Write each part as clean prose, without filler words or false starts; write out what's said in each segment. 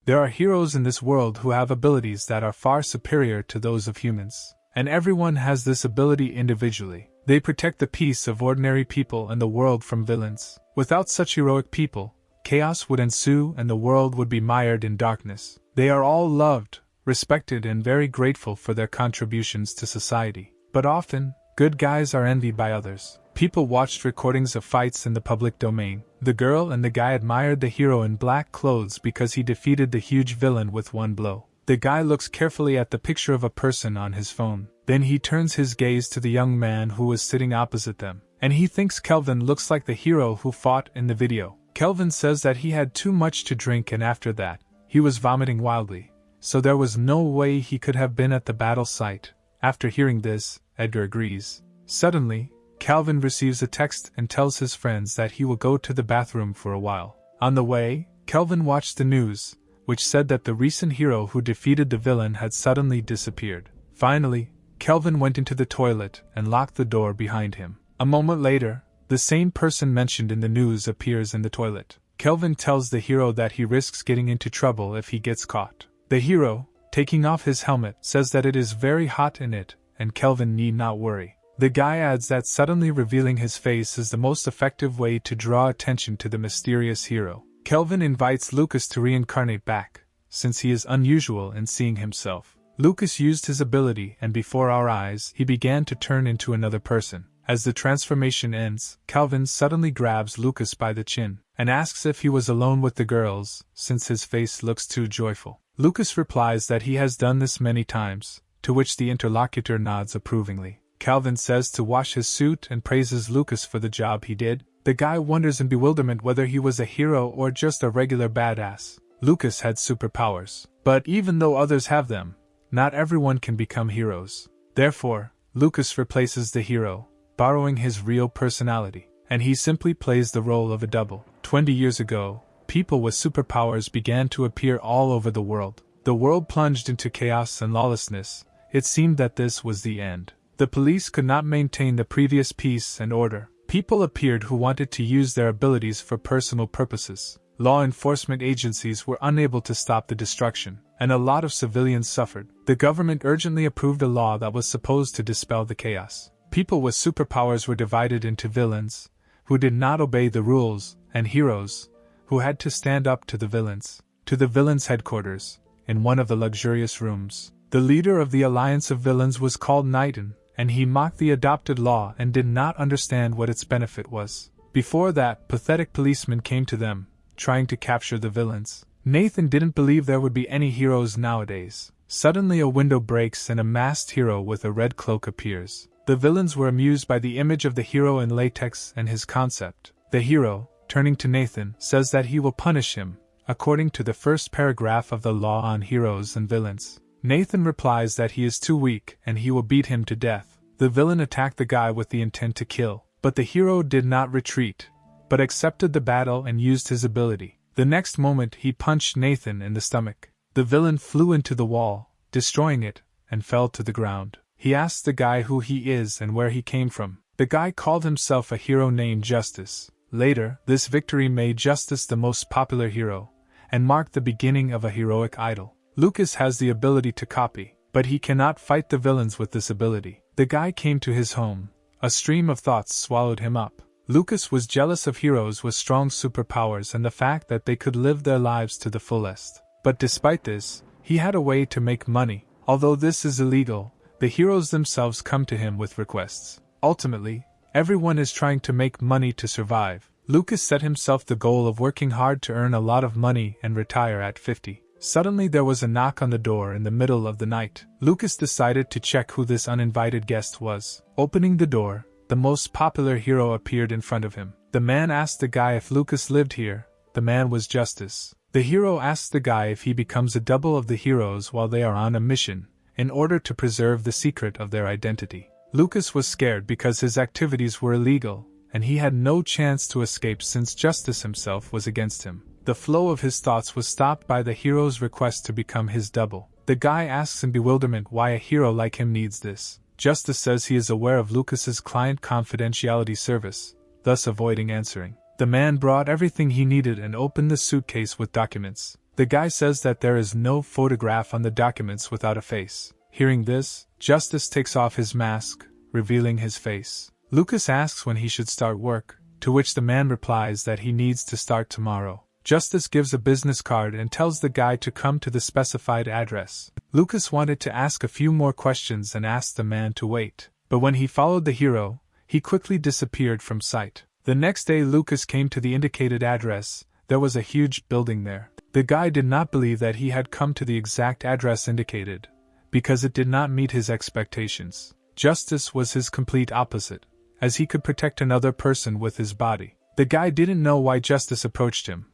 There are heroes in this world who have abilities that are far superior to those of humans. And everyone has this ability individually. They protect the peace of ordinary people and the world from villains. Without such heroic people, chaos would ensue and the world would be mired in darkness. They are all loved, respected, and very grateful for their contributions to society. But often, good guys are envied by others. People watched recordings of fights in the public domain. The girl and the guy admired the hero in black clothes because he defeated the huge villain with one blow. The guy looks carefully at the picture of a person on his phone. Then he turns his gaze to the young man who is sitting opposite them, and he thinks Kelvin looks like the hero who fought in the video. Kelvin says that he had too much to drink and after that, he was vomiting wildly, so there was no way he could have been at the battle site. After hearing this, Edgar agrees. Suddenly, Calvin receives a text and tells his friends that he will go to the bathroom for a while. On the way, Kelvin watched the news, which said that the recent hero who defeated the villain had suddenly disappeared. Finally, Kelvin went into the toilet and locked the door behind him. A moment later, the same person mentioned in the news appears in the toilet. Kelvin tells the hero that he risks getting into trouble if he gets caught. The hero, taking off his helmet, says that it is very hot in it, and Kelvin need not worry. The guy adds that suddenly revealing his face is the most effective way to draw attention to the mysterious hero. Kelvin invites Lucas to reincarnate back, since he is unusual in seeing himself. Lucas used his ability and before our eyes he began to turn into another person. As the transformation ends, Kelvin suddenly grabs Lucas by the chin and asks if he was alone with the girls, since his face looks too joyful. Lucas replies that he has done this many times, to which the interlocutor nods approvingly. Kelvin says to wash his suit and praises Lucas for the job he did. The guy wonders in bewilderment whether he was a hero or just a regular badass. Lucas had superpowers, but even though others have them, not everyone can become heroes. Therefore, Lucas replaces the hero, borrowing his real personality, and he simply plays the role of a double. 20 years ago, people with superpowers began to appear all over the world. The world plunged into chaos and lawlessness. It seemed that this was the end. The police could not maintain the previous peace and order. People appeared who wanted to use their abilities for personal purposes. Law enforcement agencies were unable to stop the destruction, and a lot of civilians suffered. The government urgently approved a law that was supposed to dispel the chaos. People with superpowers were divided into villains, who did not obey the rules, and heroes, who had to stand up to the villains. To the villains' headquarters, in one of the luxurious rooms, the leader of the alliance of villains was called Knighton, and he mocked the adopted law and did not understand what its benefit was. Before that, pathetic policemen came to them, trying to capture the villains. Nathan didn't believe there would be any heroes nowadays. Suddenly a window breaks and a masked hero with a red cloak appears. The villains were amused by the image of the hero in latex and his concept. The hero, turning to Nathan, says that he will punish him, according to the first paragraph of the law on heroes and villains. Nathan replies that he is too weak and he will beat him to death. The villain attacked the guy with the intent to kill, but the hero did not retreat, but accepted the battle and used his ability. The next moment he punched Nathan in the stomach. The villain flew into the wall, destroying it, and fell to the ground. He asked the guy who he is and where he came from. The guy called himself a hero named Justice. Later, this victory made Justice the most popular hero, and marked the beginning of a heroic idol. Lucas has the ability to copy, but he cannot fight the villains with this ability. The guy came to his home. A stream of thoughts swallowed him up. Lucas was jealous of heroes with strong superpowers and the fact that they could live their lives to the fullest. But despite this, he had a way to make money. Although this is illegal, the heroes themselves come to him with requests. Ultimately, everyone is trying to make money to survive. Lucas set himself the goal of working hard to earn a lot of money and retire at 50. Suddenly there was a knock on the door in the middle of the night. Lucas decided to check who this uninvited guest was. Opening the door, the most popular hero appeared in front of him. The man asked the guy if Lucas lived here. The man was Justice. The hero asks the guy if he becomes a double of the heroes while they are on a mission, in order to preserve the secret of their identity. Lucas was scared because his activities were illegal, and he had no chance to escape since Justice himself was against him. The flow of his thoughts was stopped by the hero's request to become his double. The guy asks in bewilderment why a hero like him needs this. Justice says he is aware of Lucas's client confidentiality service, thus avoiding answering. The man brought everything he needed and opened the suitcase with documents. The guy says that there is no photograph on the documents without a face. Hearing this, Justice takes off his mask, revealing his face. Lucas asks when he should start work, to which the man replies that he needs to start tomorrow. Justice gives a business card and tells the guy to come to the specified address. Lucas wanted to ask a few more questions and asked the man to wait, but when he followed the hero, he quickly disappeared from sight. The next day Lucas came to the indicated address. There was a huge building there. The guy did not believe that he had come to the exact address indicated, because it did not meet his expectations. Justice was his complete opposite, as he could protect another person with his body. The guy didn't know why Justice approached him,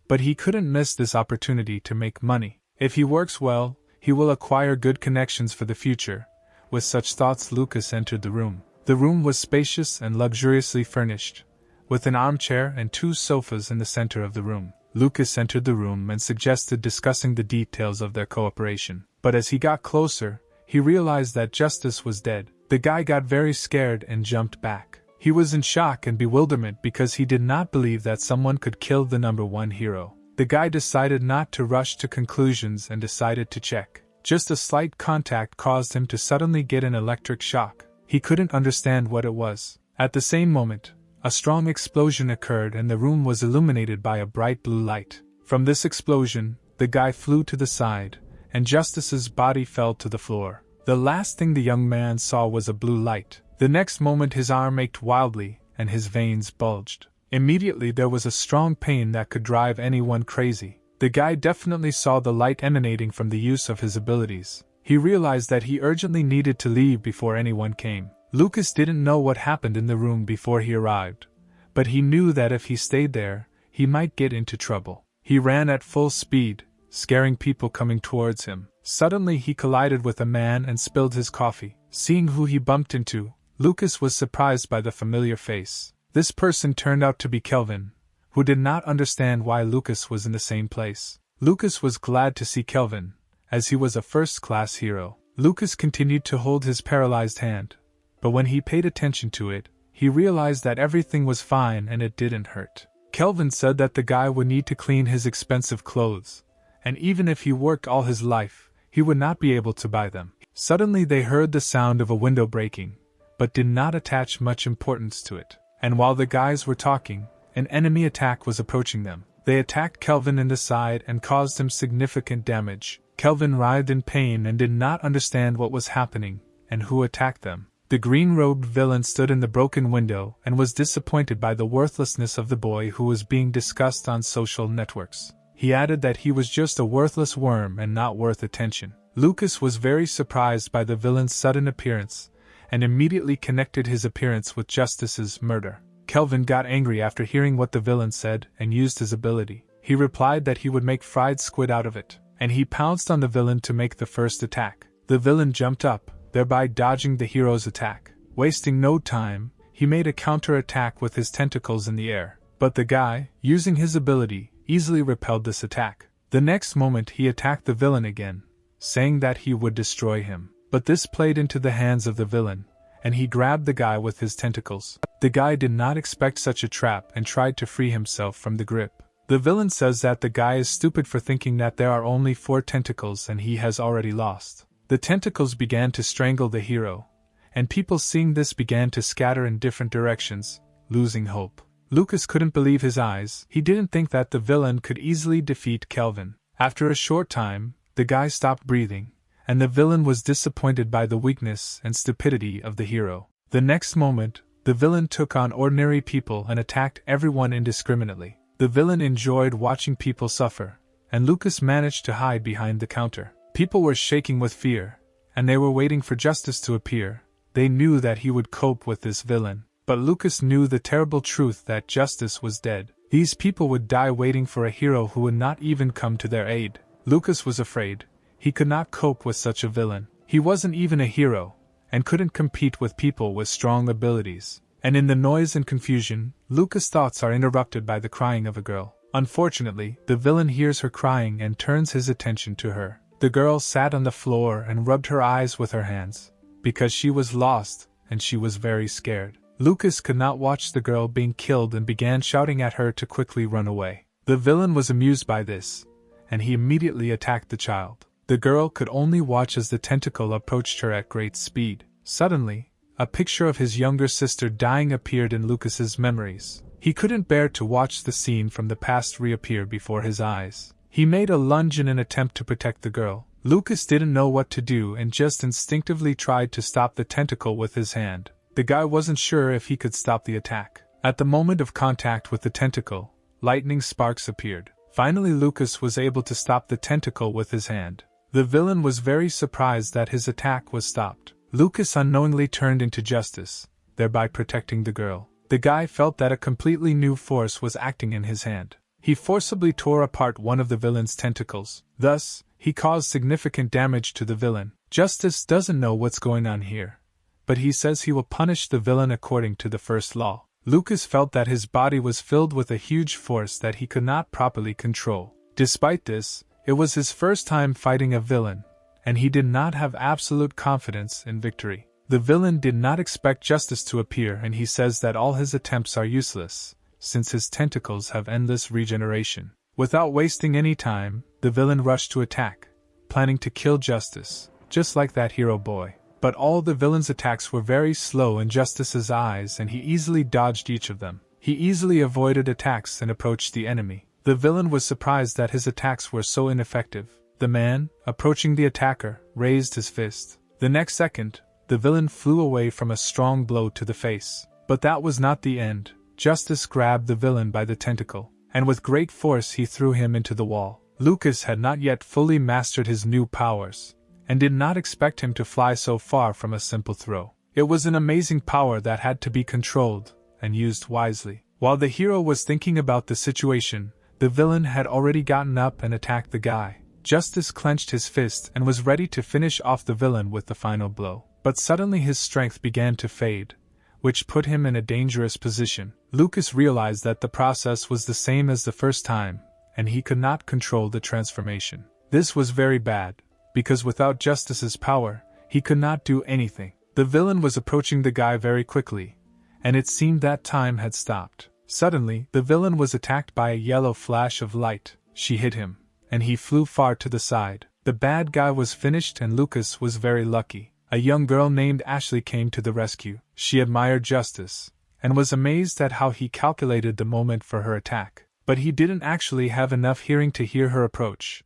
but he couldn't miss this opportunity to make money. If he works well, he will acquire good connections for the future. With such thoughts, Lucas entered the room. The room was spacious and luxuriously furnished, with an armchair and 2 sofas in the center of the room. Lucas entered the room and suggested discussing the details of their cooperation. But as he got closer, he realized that Justice was dead. The guy got very scared and jumped back. He was in shock and bewilderment because he did not believe that someone could kill the #1 hero. The guy decided not to rush to conclusions and decided to check. Just a slight contact caused him to suddenly get an electric shock. He couldn't understand what it was. At the same moment, a strong explosion occurred and the room was illuminated by a bright blue light. From this explosion, the guy flew to the side, and Justice's body fell to the floor. The last thing the young man saw was a blue light. The next moment his arm ached wildly, and his veins bulged. Immediately there was a strong pain that could drive anyone crazy. The guy definitely saw the light emanating from the use of his abilities. He realized that he urgently needed to leave before anyone came. Lucas didn't know what happened in the room before he arrived, but he knew that if he stayed there, he might get into trouble. He ran at full speed, scaring people coming towards him. Suddenly he collided with a man and spilled his coffee. Seeing who he bumped into, Lucas was surprised by the familiar face. This person turned out to be Kelvin, who did not understand why Lucas was in the same place. Lucas was glad to see Kelvin, as he was a first-class hero. Lucas continued to hold his paralyzed hand, but when he paid attention to it, he realized that everything was fine and it didn't hurt. Kelvin said that the guy would need to clean his expensive clothes, and even if he worked all his life, he would not be able to buy them. Suddenly they heard the sound of a window breaking, but did not attach much importance to it. And while the guys were talking, an enemy attack was approaching them. They attacked Kelvin in the side and caused him significant damage. Kelvin writhed in pain and did not understand what was happening, and who attacked them. The green-robed villain stood in the broken window and was disappointed by the worthlessness of the boy who was being discussed on social networks. He added that he was just a worthless worm and not worth attention. Lucas was very surprised by the villain's sudden appearance, and immediately connected his appearance with Justice's murder. Kelvin got angry after hearing what the villain said and used his ability. He replied that he would make fried squid out of it, and he pounced on the villain to make the first attack. The villain jumped up, thereby dodging the hero's attack. Wasting no time, he made a counter-attack with his tentacles in the air, but the guy, using his ability, easily repelled this attack. The next moment he attacked the villain again, saying that he would destroy him. But this played into the hands of the villain, and he grabbed the guy with his tentacles. The guy did not expect such a trap and tried to free himself from the grip. The villain says that the guy is stupid for thinking that there are only 4 tentacles and he has already lost. The tentacles began to strangle the hero, and people seeing this began to scatter in different directions, losing hope. Lucas couldn't believe his eyes. He didn't think that the villain could easily defeat Kelvin. After a short time, the guy stopped breathing, and the villain was disappointed by the weakness and stupidity of the hero. The next moment, the villain took on ordinary people and attacked everyone indiscriminately. The villain enjoyed watching people suffer, and Lucas managed to hide behind the counter. People were shaking with fear, and they were waiting for Justice to appear. They knew that he would cope with this villain, but Lucas knew the terrible truth that Justice was dead. These people would die waiting for a hero who would not even come to their aid. Lucas was afraid. He could not cope with such a villain. He wasn't even a hero, and couldn't compete with people with strong abilities. And in the noise and confusion, Lucas' thoughts are interrupted by the crying of a girl. Unfortunately, the villain hears her crying and turns his attention to her. The girl sat on the floor and rubbed her eyes with her hands, because she was lost, and she was very scared. Lucas could not watch the girl being killed and began shouting at her to quickly run away. The villain was amused by this, and he immediately attacked the child. The girl could only watch as the tentacle approached her at great speed. Suddenly, a picture of his younger sister dying appeared in Lucas's memories. He couldn't bear to watch the scene from the past reappear before his eyes. He made a lunge in an attempt to protect the girl. Lucas didn't know what to do and just instinctively tried to stop the tentacle with his hand. The guy wasn't sure if he could stop the attack. At the moment of contact with the tentacle, lightning sparks appeared. Finally, Lucas was able to stop the tentacle with his hand. The villain was very surprised that his attack was stopped. Lucas unknowingly turned into Justice, thereby protecting the girl. The guy felt that a completely new force was acting in his hand. He forcibly tore apart one of the villain's tentacles. Thus, he caused significant damage to the villain. Justice doesn't know what's going on here, but he says he will punish the villain according to the first law. Lucas felt that his body was filled with a huge force that he could not properly control. Despite this, it was his first time fighting a villain, and he did not have absolute confidence in victory. The villain did not expect Justice to appear, and he says that all his attempts are useless, since his tentacles have endless regeneration. Without wasting any time, the villain rushed to attack, planning to kill Justice, just like that hero boy. But all the villain's attacks were very slow in Justice's eyes, and he easily dodged each of them. He easily avoided attacks and approached the enemy. The villain was surprised that his attacks were so ineffective. The man, approaching the attacker, raised his fist. The next second, the villain flew away from a strong blow to the face. But that was not the end. Justice grabbed the villain by the tentacle, and with great force he threw him into the wall. Lucas had not yet fully mastered his new powers, and did not expect him to fly so far from a simple throw. It was an amazing power that had to be controlled and used wisely. While the hero was thinking about the situation, the villain had already gotten up and attacked the guy. Justice clenched his fist and was ready to finish off the villain with the final blow. But suddenly his strength began to fade, which put him in a dangerous position. Lucas realized that the process was the same as the first time, and he could not control the transformation. This was very bad, because without Justice's power, he could not do anything. The villain was approaching the guy very quickly, and it seemed that time had stopped. Suddenly, the villain was attacked by a yellow flash of light. She hit him, and he flew far to the side. The bad guy was finished, and Lucas was very lucky. A young girl named Ashley came to the rescue. She admired Justice, and was amazed at how he calculated the moment for her attack. But he didn't actually have enough hearing to hear her approach.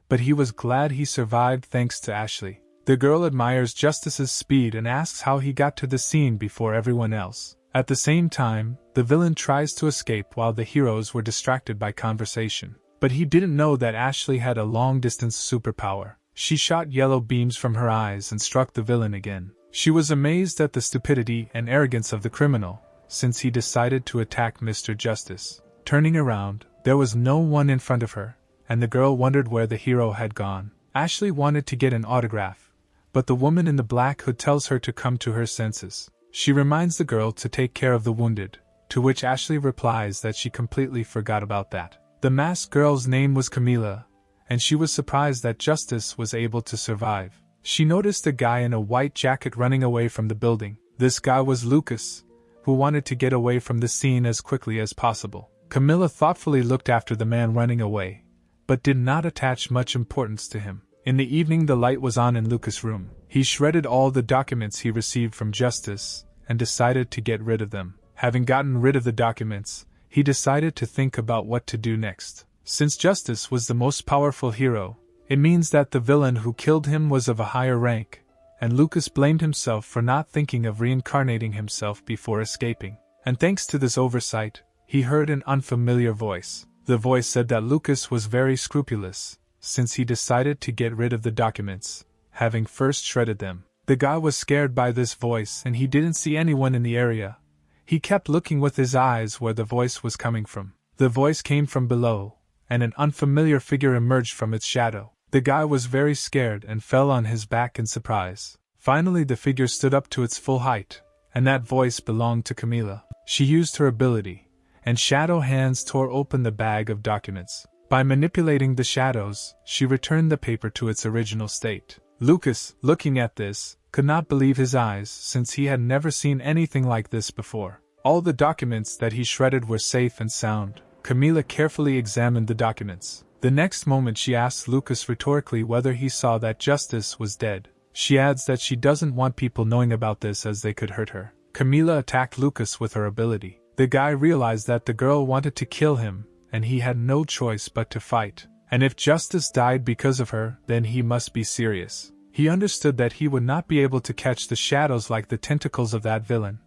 But he was glad he survived thanks to Ashley. The girl admires Justice's speed and asks how he got to the scene before everyone else. At the same time, the villain tries to escape while the heroes were distracted by conversation. But he didn't know that Ashley had a long-distance superpower. She shot yellow beams from her eyes and struck the villain again. She was amazed at the stupidity and arrogance of the criminal, since he decided to attack Mr. Justice. Turning around, there was no one in front of her, and the girl wondered where the hero had gone. Ashley wanted to get an autograph, but the woman in the black hood tells her to come to her senses. She reminds the girl to take care of the wounded, to which Ashley replies that she completely forgot about that. The masked girl's name was Camila, and she was surprised that Justice was able to survive. She noticed a guy in a white jacket running away from the building. This guy was Lucas, who wanted to get away from the scene as quickly as possible. Camilla thoughtfully looked after the man running away, but did not attach much importance to him. In the evening, the light was on in Lucas' room. He shredded all the documents he received from Justice and decided to get rid of them. Having gotten rid of the documents, he decided to think about what to do next. Since Justice was the most powerful hero, it means that the villain who killed him was of a higher rank, and Lucas blamed himself for not thinking of reincarnating himself before escaping. And thanks to this oversight, he heard an unfamiliar voice. The voice said that Lucas was very scrupulous, since he decided to get rid of the documents, having first shredded them. The guy was scared by this voice and he didn't see anyone in the area. He kept looking with his eyes where the voice was coming from. The voice came from below, and an unfamiliar figure emerged from its shadow. The guy was very scared and fell on his back in surprise. Finally, the figure stood up to its full height, and that voice belonged to Camila. She used her ability, and shadow hands tore open the bag of documents. By manipulating the shadows, she returned the paper to its original state. Lucas, looking at this, could not believe his eyes since he had never seen anything like this before. All the documents that he shredded were safe and sound. Camila carefully examined the documents. The next moment she asks Lucas rhetorically whether he saw that Justice was dead. She adds that she doesn't want people knowing about this as they could hurt her. Camila attacked Lucas with her ability. The guy realized that the girl wanted to kill him, and he had no choice but to fight. And if Justice died because of her, then he must be serious. He understood that he would not be able to catch the shadows like the tentacles of that villain,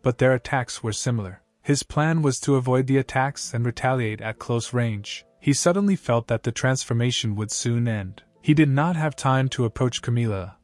but their attacks were similar. His plan was to avoid the attacks and retaliate at close range. He suddenly felt that the transformation would soon end. He did not have time to approach Camila,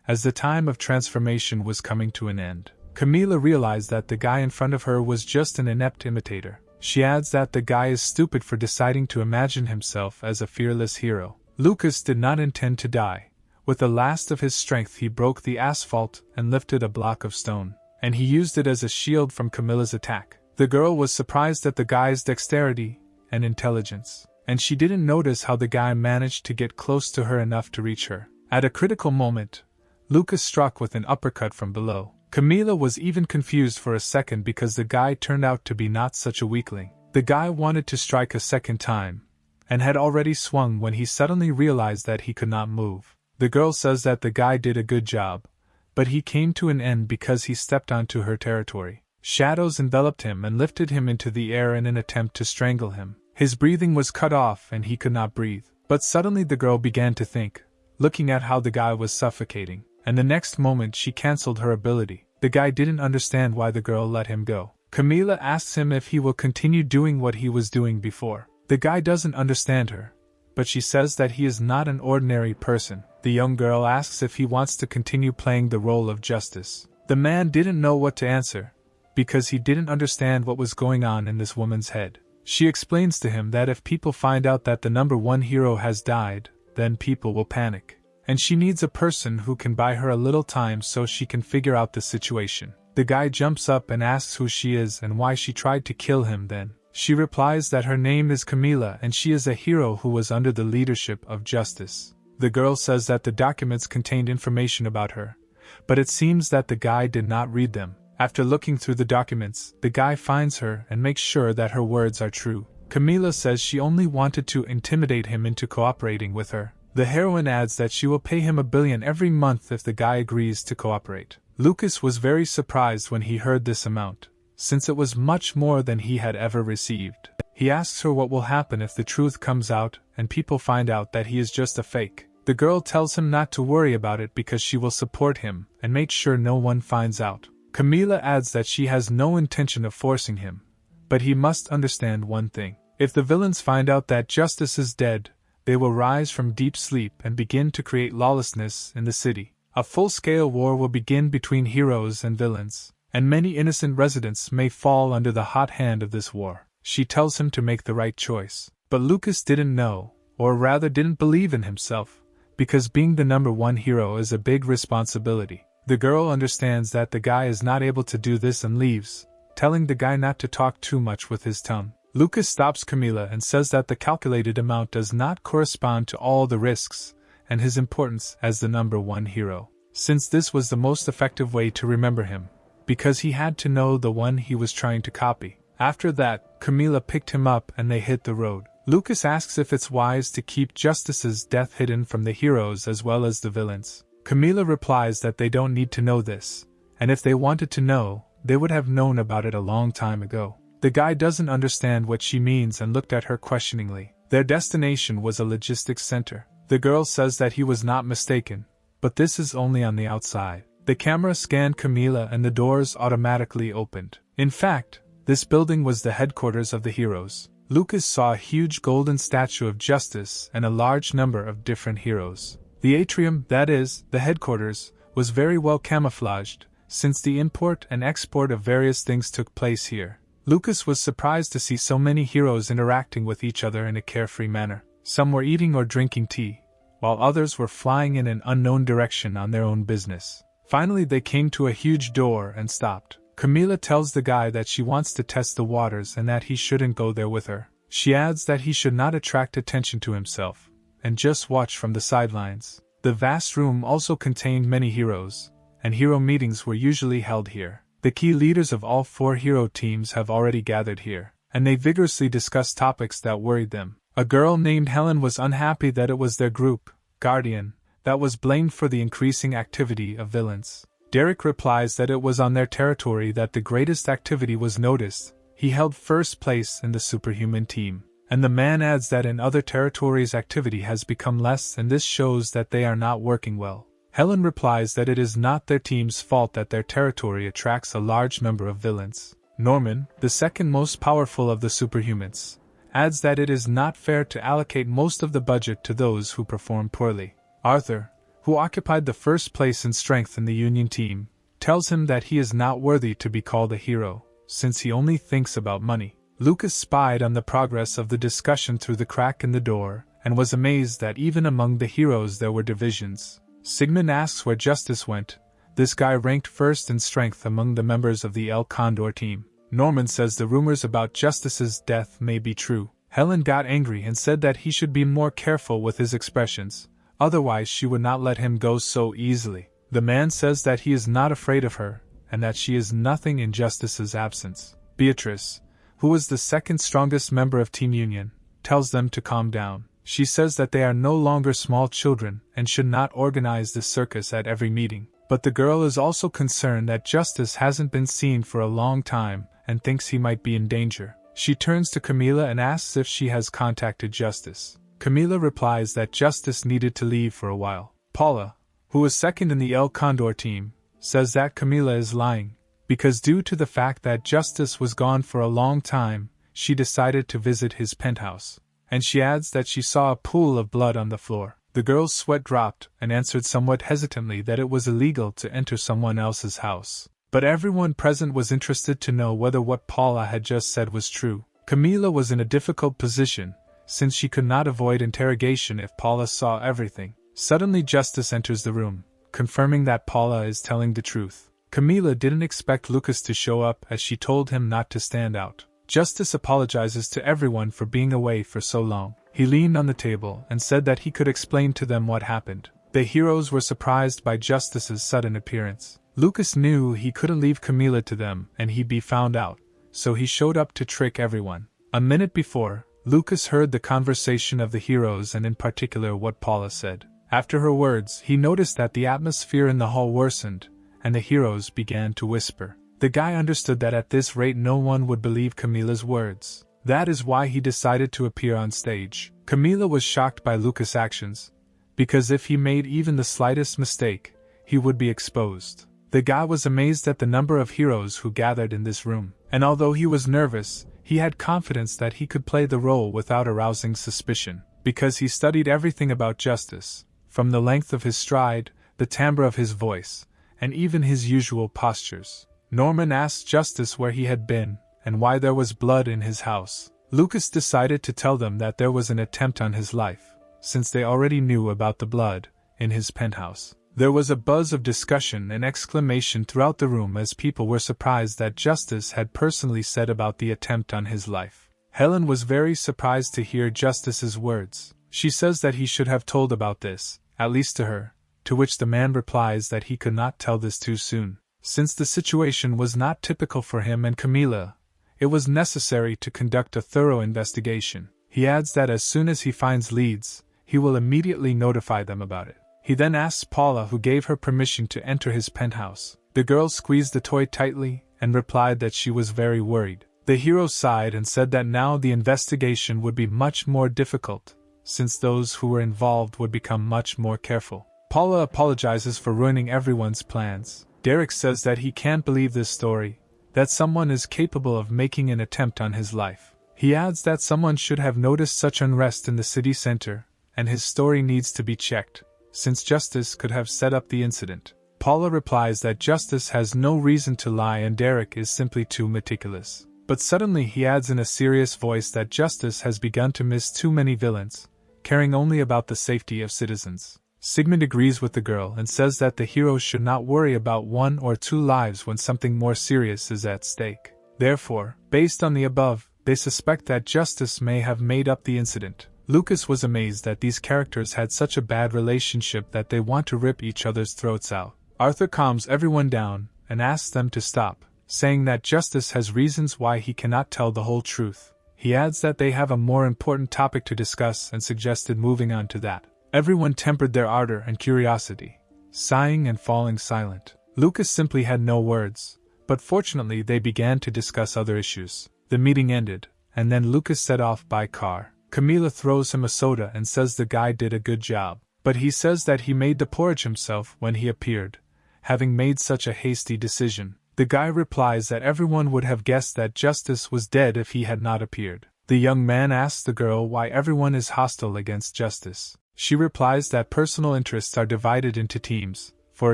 as the time of transformation was coming to an end. Camila realized that the guy in front of her was just an inept imitator. She adds that the guy is stupid for deciding to imagine himself as a fearless hero. Lucas did not intend to die. With the last of his strength he broke the asphalt and lifted a block of stone, and he used it as a shield from Camilla's attack. The girl was surprised at the guy's dexterity and intelligence, and she didn't notice how the guy managed to get close to her enough to reach her. At a critical moment, Lucas struck with an uppercut from below. Camila was even confused for a second because the guy turned out to be not such a weakling. The guy wanted to strike a second time, and had already swung when he suddenly realized that he could not move. The girl says that the guy did a good job, but he came to an end because he stepped onto her territory. Shadows enveloped him and lifted him into the air in an attempt to strangle him. His breathing was cut off and he could not breathe. But suddenly the girl began to think, looking at how the guy was suffocating, and the next moment she cancelled her ability. The guy didn't understand why the girl let him go. Camila asks him if he will continue doing what he was doing before. The guy doesn't understand her, but she says that he is not an ordinary person. The young girl asks if he wants to continue playing the role of Justice. The man didn't know what to answer, because he didn't understand what was going on in this woman's head. She explains to him that if people find out that the number one hero has died, then people will panic. And she needs a person who can buy her a little time so she can figure out the situation. The guy jumps up and asks who she is and why she tried to kill him then. She replies that her name is Camila and she is a hero who was under the leadership of Justice. The girl says that the documents contained information about her, but it seems that the guy did not read them. After looking through the documents, the guy finds her and makes sure that her words are true. Camila says she only wanted to intimidate him into cooperating with her. The heroine adds that she will pay him $1 billion every month if the guy agrees to cooperate. Lucas was very surprised when he heard this amount, since it was much more than he had ever received. He asks her what will happen if the truth comes out and people find out that he is just a fake. The girl tells him not to worry about it because she will support him and make sure no one finds out. Camila adds that she has no intention of forcing him, but he must understand one thing. If the villains find out that Justice is dead, they will rise from deep sleep and begin to create lawlessness in the city. A full-scale war will begin between heroes and villains, and many innocent residents may fall under the hot hand of this war. She tells him to make the right choice. But Lucas didn't know, or rather didn't believe in himself, because being the number one hero is a big responsibility. The girl understands that the guy is not able to do this and leaves, telling the guy not to talk too much with his tongue. Lucas stops Camila and says that the calculated amount does not correspond to all the risks and his importance as the number one hero, since this was the most effective way to remember him, because he had to know the one he was trying to copy. After that, Camila picked him up and they hit the road. Lucas asks if it's wise to keep Justice's death hidden from the heroes as well as the villains. Camila replies that they don't need to know this, and if they wanted to know, they would have known about it a long time ago. The guy doesn't understand what she means and looked at her questioningly. Their destination was a logistics center. The girl says that he was not mistaken, but this is only on the outside. The camera scanned Camila and the doors automatically opened. In fact, this building was the headquarters of the heroes. Lucas saw a huge golden statue of Justice and a large number of different heroes. The atrium, that is, the headquarters, was very well camouflaged, since the import and export of various things took place here. Lucas was surprised to see so many heroes interacting with each other in a carefree manner. Some were eating or drinking tea, while others were flying in an unknown direction on their own business. Finally they came to a huge door and stopped. Camila tells the guy that she wants to test the waters and that he shouldn't go there with her. She adds that he should not attract attention to himself, and just watch from the sidelines. The vast room also contained many heroes, and hero meetings were usually held here. The key leaders of all 4 hero teams have already gathered here, and they vigorously discuss topics that worried them. A girl named Helen was unhappy that it was their group, Guardian, that was blamed for the increasing activity of villains. Derek replies that it was on their territory that the greatest activity was noticed. He held first place in the superhuman team. And the man adds that in other territories activity has become less, and this shows that they are not working well. Helen replies that it is not their team's fault that their territory attracts a large number of villains. Norman, the second most powerful of the superhumans, adds that it is not fair to allocate most of the budget to those who perform poorly. Arthur, who occupied the first place in strength in the Union team, tells him that he is not worthy to be called a hero, since he only thinks about money. Lucas spied on the progress of the discussion through the crack in the door, and was amazed that even among the heroes there were divisions. Sigmund asks where Justice went. This guy ranked first in strength among the members of the El Condor team. Norman says the rumors about Justice's death may be true. Helen got angry and said that he should be more careful with his expressions, otherwise she would not let him go so easily. The man says that he is not afraid of her, and that she is nothing in Justice's absence. Beatrice, who was the second strongest member of Team Union, tells them to calm down. She says that they are no longer small children and should not organize this circus at every meeting. But the girl is also concerned that Justice hasn't been seen for a long time and thinks he might be in danger. She turns to Camila and asks if she has contacted Justice. Camila replies that Justice needed to leave for a while. Paula, who was second in the El Condor team, says that Camila is lying, because due to the fact that Justice was gone for a long time, she decided to visit his penthouse. And she adds that she saw a pool of blood on the floor. The girl's sweat dropped and answered somewhat hesitantly that it was illegal to enter someone else's house. But everyone present was interested to know whether what Paula had just said was true. Camila was in a difficult position, since she could not avoid interrogation if Paula saw everything. Suddenly Justice enters the room, confirming that Paula is telling the truth. Camila didn't expect Lucas to show up as she told him not to stand out. Justice apologizes to everyone for being away for so long. He leaned on the table and said that he could explain to them what happened. The heroes were surprised by Justice's sudden appearance. Lucas knew he couldn't leave Camila to them and he'd be found out, so he showed up to trick everyone. A minute before, Lucas heard the conversation of the heroes and in particular what Paula said. After her words, he noticed that the atmosphere in the hall worsened, and the heroes began to whisper. The guy understood that at this rate no one would believe Camila's words. That is why he decided to appear on stage. Camila was shocked by Lucas' actions, because if he made even the slightest mistake, he would be exposed. The guy was amazed at the number of heroes who gathered in this room, and although he was nervous, he had confidence that he could play the role without arousing suspicion, because he studied everything about Justice, from the length of his stride, the timbre of his voice, and even his usual postures. Norman asked Justice where he had been, and why there was blood in his house. Lucas decided to tell them that there was an attempt on his life, since they already knew about the blood in his penthouse. There was a buzz of discussion and exclamation throughout the room as people were surprised that Justice had personally said about the attempt on his life. Helen was very surprised to hear Justice's words. She says that he should have told about this, at least to her, to which the man replies that he could not tell this too soon. Since the situation was not typical for him and Camila, it was necessary to conduct a thorough investigation. He adds that as soon as he finds leads, he will immediately notify them about it. He then asks Paula who gave her permission to enter his penthouse. The girl squeezed the toy tightly and replied that she was very worried. The hero sighed and said that now the investigation would be much more difficult, since those who were involved would become much more careful. Paula apologizes for ruining everyone's plans. Derek says that he can't believe this story, that someone is capable of making an attempt on his life. He adds that someone should have noticed such unrest in the city center, and his story needs to be checked, since Justice could have set up the incident. Paula replies that Justice has no reason to lie and Derek is simply too meticulous. But suddenly he adds in a serious voice that Justice has begun to miss too many villains, caring only about the safety of citizens. Sigmund agrees with the girl and says that the heroes should not worry about 1 or 2 lives when something more serious is at stake. Therefore, based on the above, they suspect that Justice may have made up the incident. Lucas was amazed that these characters had such a bad relationship that they want to rip each other's throats out. Arthur calms everyone down and asks them to stop, saying that Justice has reasons why he cannot tell the whole truth. He adds that they have a more important topic to discuss and suggested moving on to that. Everyone tempered their ardor and curiosity, sighing and falling silent. Lucas simply had no words, but fortunately they began to discuss other issues. The meeting ended, and then Lucas set off by car. Camila throws him a soda and says the guy did a good job, but he says that he made the porridge himself when he appeared, having made such a hasty decision. The guy replies that everyone would have guessed that Justice was dead if he had not appeared. The young man asks the girl why everyone is hostile against Justice. She replies that personal interests are divided into teams. For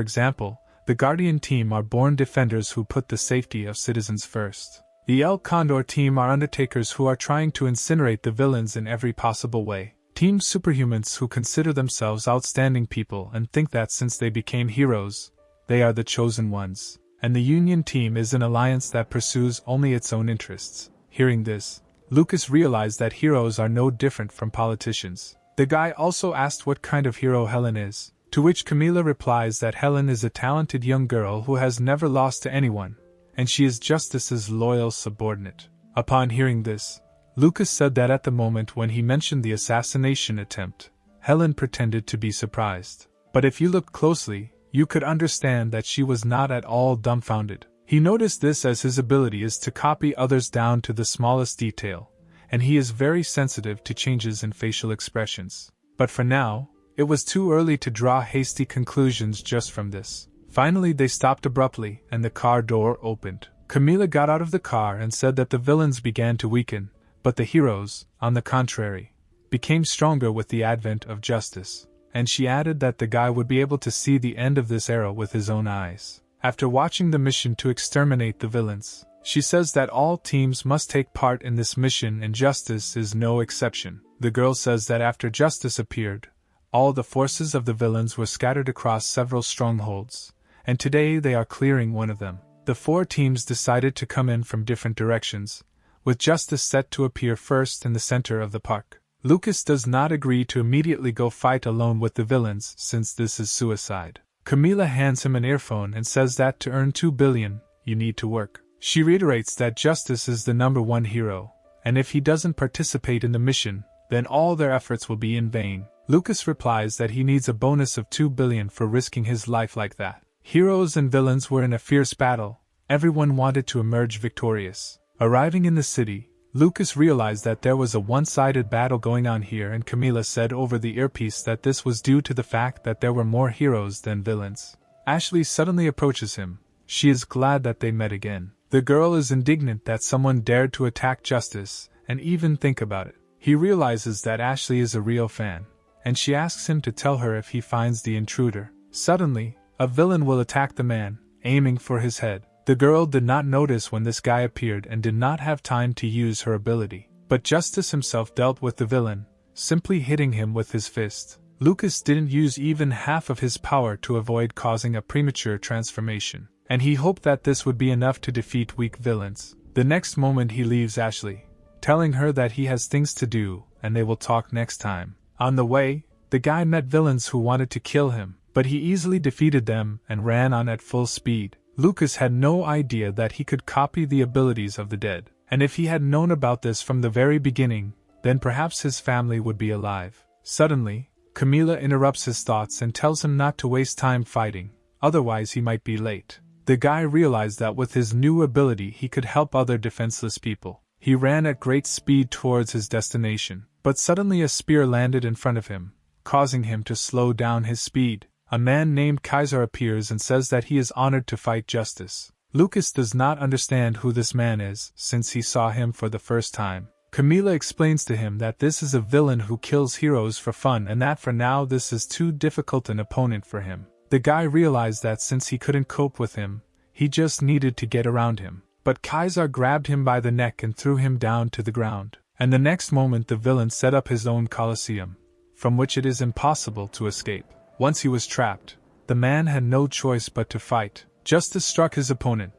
example, the Guardian team are born defenders who put the safety of citizens first. The El Condor team are undertakers who are trying to incinerate the villains in every possible way. Team Superhumans who consider themselves outstanding people and think that since they became heroes, they are the chosen ones. And the Union team is an alliance that pursues only its own interests. Hearing this, Lucas realized that heroes are no different from politicians. The guy also asked what kind of hero Helen is, to which Camila replies that Helen is a talented young girl who has never lost to anyone, and she is Justice's loyal subordinate. Upon hearing this, Lucas said that at the moment when he mentioned the assassination attempt, Helen pretended to be surprised. But if you looked closely, you could understand that she was not at all dumbfounded. He noticed this as his ability is to copy others down to the smallest detail, and he is very sensitive to changes in facial expressions. But for now, it was too early to draw hasty conclusions just from this. Finally they stopped abruptly, and the car door opened. Camila got out of the car and said that the villains began to weaken, but the heroes, on the contrary, became stronger with the advent of Justice. And she added that the guy would be able to see the end of this era with his own eyes. After watching the mission to exterminate the villains, she says that all teams must take part in this mission and Justice is no exception. The girl says that after Justice appeared, all the forces of the villains were scattered across several strongholds, and today they are clearing one of them. The four teams decided to come in from different directions, with Justice set to appear first in the center of the park. Lucas does not agree to immediately go fight alone with the villains since this is suicide. Camila hands him an earphone and says that to earn 2 billion, you need to work. She reiterates that Justice is the #1 hero, and if he doesn't participate in the mission, then all their efforts will be in vain. Lucas replies that he needs a bonus of 2 billion for risking his life like that. Heroes and villains were in a fierce battle. Everyone wanted to emerge victorious. Arriving in the city, Lucas realized that there was a one-sided battle going on here, and Camila said over the earpiece that this was due to the fact that there were more heroes than villains. Ashley suddenly approaches him. She is glad that they met again. The girl is indignant that someone dared to attack Justice, and even think about it. He realizes that Ashley is a real fan, and she asks him to tell her if he finds the intruder. Suddenly, a villain will attack the man, aiming for his head. The girl did not notice when this guy appeared and did not have time to use her ability. But Justice himself dealt with the villain, simply hitting him with his fist. Lucas didn't use even half of his power to avoid causing a premature transformation, and he hoped that this would be enough to defeat weak villains. The next moment he leaves Ashley, telling her that he has things to do and they will talk next time. On the way, the guy met villains who wanted to kill him, but he easily defeated them and ran on at full speed. Lucas had no idea that he could copy the abilities of the dead, and if he had known about this from the very beginning, then perhaps his family would be alive. Suddenly, Camila interrupts his thoughts and tells him not to waste time fighting, otherwise he might be late. The guy realized that with his new ability he could help other defenseless people. He ran at great speed towards his destination, but suddenly a spear landed in front of him, causing him to slow down his speed. A man named Kaiser appears and says that he is honored to fight Justice. Lucas does not understand who this man is, since he saw him for the first time. Camila explains to him that this is a villain who kills heroes for fun and that for now this is too difficult an opponent for him. The guy realized that since he couldn't cope with him, he just needed to get around him. But Kaiser grabbed him by the neck and threw him down to the ground. And the next moment the villain set up his own coliseum, from which it is impossible to escape. Once he was trapped, the man had no choice but to fight. Justice struck his opponent,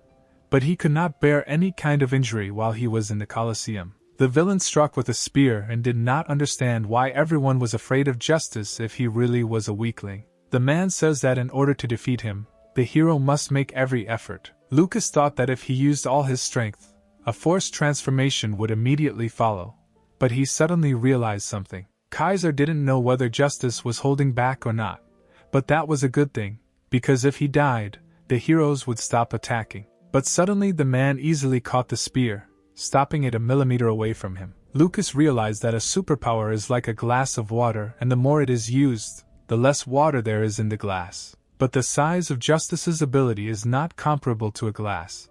but he could not bear any kind of injury while he was in the Colosseum. The villain struck with a spear and did not understand why everyone was afraid of Justice if he really was a weakling. The man says that in order to defeat him, the hero must make every effort. Lucas thought that if he used all his strength, a forced transformation would immediately follow. But he suddenly realized something. Kaiser didn't know whether Justice was holding back or not. But that was a good thing, because if he died, the heroes would stop attacking. But suddenly the man easily caught the spear, stopping it a millimeter away from him. Lucas realized that a superpower is like a glass of water, and the more it is used, the less water there is in the glass. But the size of Justice's ability is not comparable to a glass,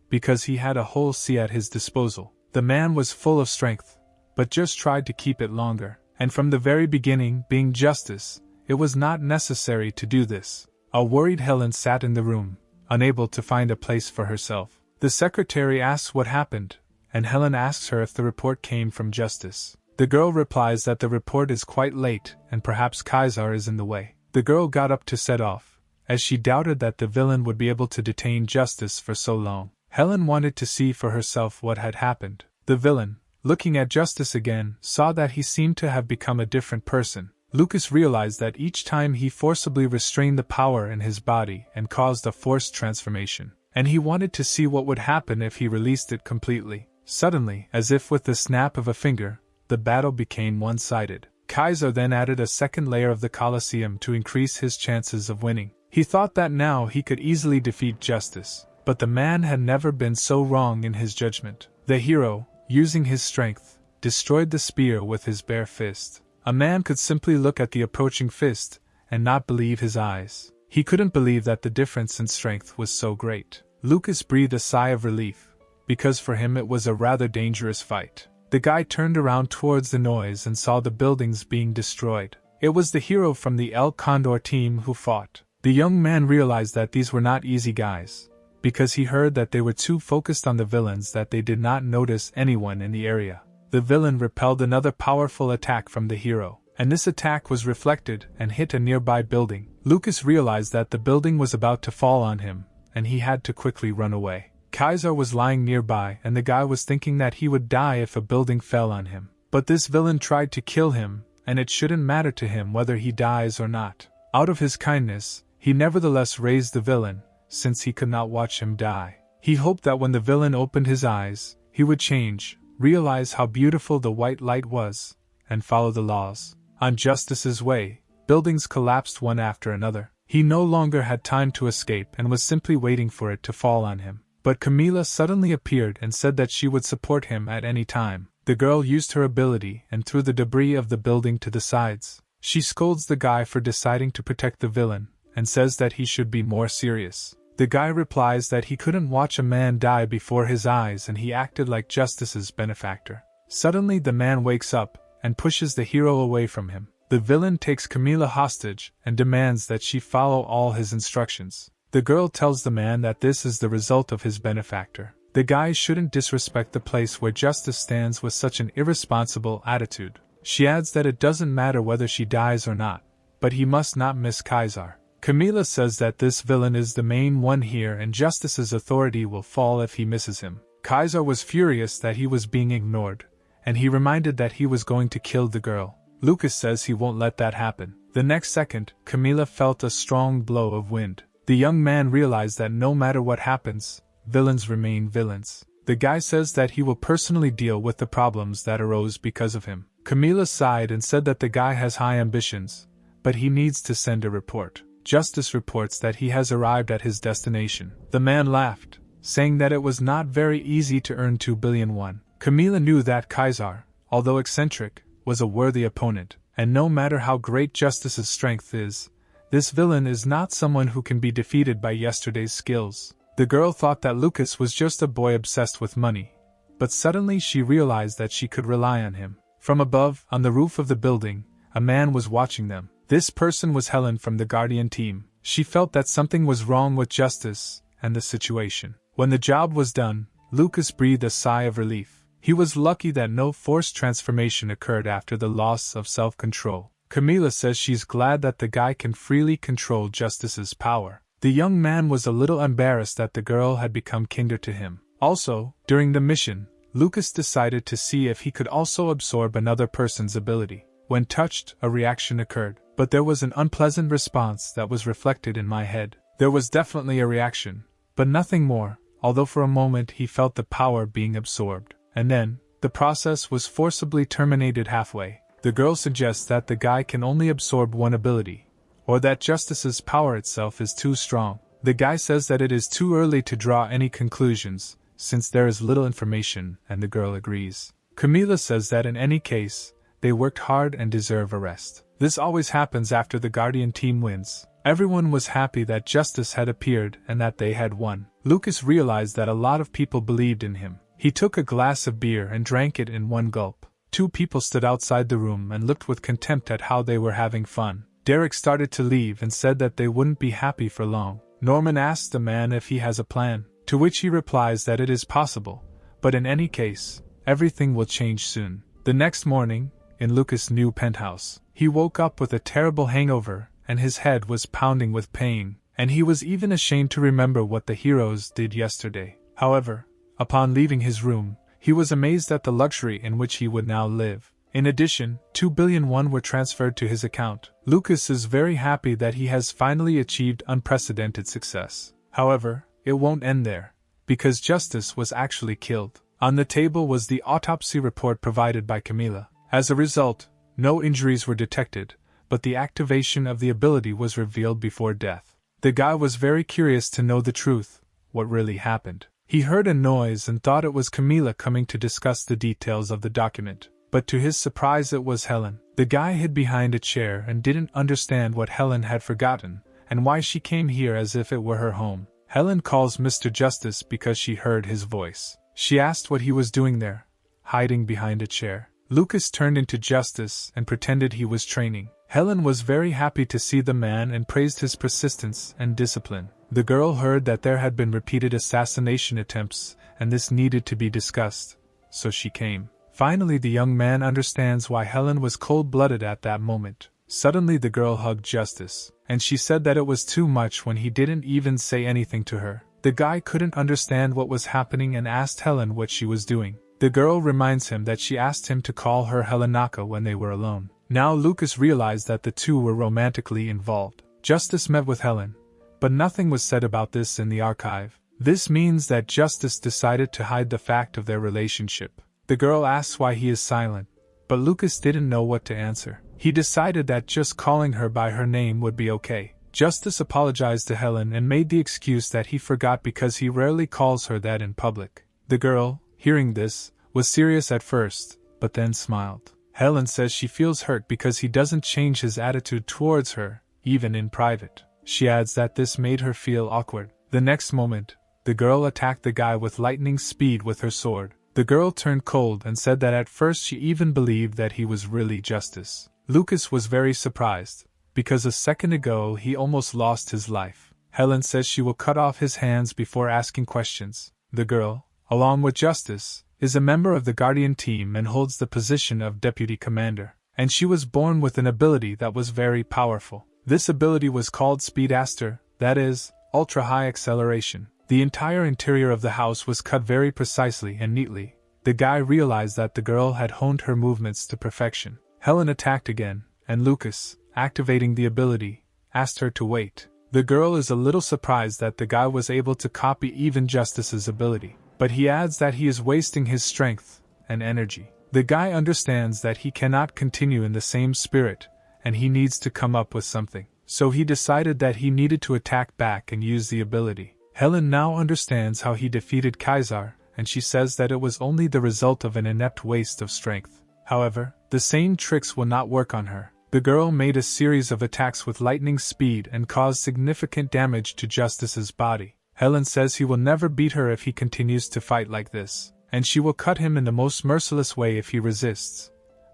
because he had a whole sea at his disposal. The man was full of strength, but just tried to keep it longer. And from the very beginning, being Justice, it was not necessary to do this. A worried Helen sat in the room, unable to find a place for herself. The secretary asks what happened, and Helen asks her if the report came from Justice. The girl replies that the report is quite late, and perhaps Kaiser is in the way. The girl got up to set off, as she doubted that the villain would be able to detain Justice for so long. Helen wanted to see for herself what had happened. The villain, looking at Justice again, saw that he seemed to have become a different person. Lucas realized that each time he forcibly restrained the power in his body and caused a forced transformation, and he wanted to see what would happen if he released it completely. Suddenly, as if with the snap of a finger, the battle became one-sided. Kaiser then added a second layer of the Colosseum to increase his chances of winning. He thought that now he could easily defeat Justice, but the man had never been so wrong in his judgment. The hero, using his strength, destroyed the spear with his bare fist. A man could simply look at the approaching fist and not believe his eyes. He couldn't believe that the difference in strength was so great. Lucas breathed a sigh of relief, because for him it was a rather dangerous fight. The guy turned around towards the noise and saw the buildings being destroyed. It was the hero from the El Condor team who fought. The young man realized that these were not easy guys, because he heard that they were too focused on the villains that they did not notice anyone in the area. The villain repelled another powerful attack from the hero, and this attack was reflected and hit a nearby building. Lucas realized that the building was about to fall on him, and he had to quickly run away. Kaiser was lying nearby, and the guy was thinking that he would die if a building fell on him. But this villain tried to kill him, and it shouldn't matter to him whether he dies or not. Out of his kindness, he nevertheless raised the villain, since he could not watch him die. He hoped that when the villain opened his eyes, he would change, realize how beautiful the white light was, and follow the laws. On Justice's way, buildings collapsed one after another. He no longer had time to escape and was simply waiting for it to fall on him. But Camila suddenly appeared and said that she would support him at any time. The girl used her ability and threw the debris of the building to the sides. She scolds the guy for deciding to protect the villain, and says that he should be more serious. The guy replies that he couldn't watch a man die before his eyes and he acted like Justice's benefactor. Suddenly the man wakes up and pushes the hero away from him. The villain takes Camila hostage and demands that she follow all his instructions. The girl tells the man that this is the result of his benefactor. The guy shouldn't disrespect the place where Justice stands with such an irresponsible attitude. She adds that it doesn't matter whether she dies or not, but he must not miss Kaiser. Camila says that this villain is the main one here and Justice's authority will fall if he misses him. Kaiser was furious that he was being ignored, and he reminded that he was going to kill the girl. Lucas says he won't let that happen. The next second, Camila felt a strong blow of wind. The young man realized that no matter what happens, villains remain villains. The guy says that he will personally deal with the problems that arose because of him. Camila sighed and said that the guy has high ambitions, but he needs to send a report. Justice reports that he has arrived at his destination. The man laughed, saying that it was not very easy to earn 2 billion won. Camila knew that Kaiser, although eccentric, was a worthy opponent, and no matter how great Justice's strength is, this villain is not someone who can be defeated by yesterday's skills. The girl thought that Lucas was just a boy obsessed with money, but suddenly she realized that she could rely on him. From above, on the roof of the building, a man was watching them. This person was Helen from the Guardian team. She felt that something was wrong with Justice and the situation. When the job was done, Lucas breathed a sigh of relief. He was lucky that no forced transformation occurred after the loss of self-control. Camila says she's glad that the guy can freely control Justice's power. The young man was a little embarrassed that the girl had become kinder to him. Also, during the mission, Lucas decided to see if he could also absorb another person's ability. When touched, a reaction occurred, but there was an unpleasant response that was reflected in my head. There was definitely a reaction, but nothing more. although for a moment he felt the power being absorbed. And then, the process was forcibly terminated halfway. The girl suggests that the guy can only absorb one ability, or that Justice's power itself is too strong. The guy says that it is too early to draw any conclusions, since there is little information, and the girl agrees. Camila says that in any case, they worked hard and deserve a rest. This always happens after the Guardian team wins. Everyone was happy that Justice had appeared and that they had won. Lucas realized that a lot of people believed in him. He took a glass of beer and drank it in one gulp. 2 people stood outside the room and looked with contempt at how they were having fun. Derek started to leave and said that they wouldn't be happy for long. Norman asks the man if he has a plan, to which he replies that it is possible, but in any case, everything will change soon. The next morning, in Lucas' new penthouse, he woke up with a terrible hangover, and his head was pounding with pain, and he was even ashamed to remember what the heroes did yesterday. However, upon leaving his room, he was amazed at the luxury in which he would now live. In addition, 2 billion won were transferred to his account. Lucas is very happy that he has finally achieved unprecedented success. However, it won't end there, because Justice was actually killed. On the table was the autopsy report provided by Camila. As a result, no injuries were detected, but the activation of the ability was revealed before death. The guy was very curious to know the truth, what really happened. He heard a noise and thought it was Camila coming to discuss the details of the document, but to his surprise it was Helen. The guy hid behind a chair and didn't understand what Helen had forgotten, and why she came here as if it were her home. Helen calls Mr. Justice because she heard his voice. She asked what he was doing there, hiding behind a chair. Lucas turned into Justice and pretended he was training. Helen was very happy to see the man and praised his persistence and discipline. The girl heard that there had been repeated assassination attempts, and this needed to be discussed, so she came. Finally, the young man understands why Helen was cold-blooded at that moment. Suddenly the girl hugged Justice, and she said that it was too much when he didn't even say anything to her. The guy couldn't understand what was happening and asked Helen what she was doing. The girl reminds him that she asked him to call her Helenaka when they were alone. Now Lucas realized that the two were romantically involved. Justice met with Helen, but nothing was said about this in the archive. This means that Justice decided to hide the fact of their relationship. The girl asks why he is silent, but Lucas didn't know what to answer. He decided that just calling her by her name would be okay. Justice apologized to Helen and made the excuse that he forgot because he rarely calls her that in public. The girl, hearing this, was serious at first, but then smiled. Helen says she feels hurt because he doesn't change his attitude towards her, even in private. She adds that this made her feel awkward. The next moment, the girl attacked the guy with lightning speed with her sword. The girl turned cold and said that at first she even believed that he was really Justice. Lucas was very surprised, because a second ago he almost lost his life. Helen says she will cut off his hands before asking questions. The girl, along with Justice, is a member of the Guardian team and holds the position of Deputy Commander, and she was born with an ability that was very powerful. This ability was called Speedaster, that is, ultra-high acceleration. The entire interior of the house was cut very precisely and neatly. The guy realized that the girl had honed her movements to perfection. Helen attacked again, and Lucas, activating the ability, asked her to wait. The girl is a little surprised that the guy was able to copy even Justice's ability, but he adds that he is wasting his strength and energy. The guy understands that he cannot continue in the same spirit, and he needs to come up with something. So he decided that he needed to attack back and use the ability. Helen now understands how he defeated Kaiser, and she says that it was only the result of an inept waste of strength. However, the same tricks will not work on her. The girl made a series of attacks with lightning speed and caused significant damage to Justice's body. Helen says he will never beat her if he continues to fight like this, and she will cut him in the most merciless way if he resists.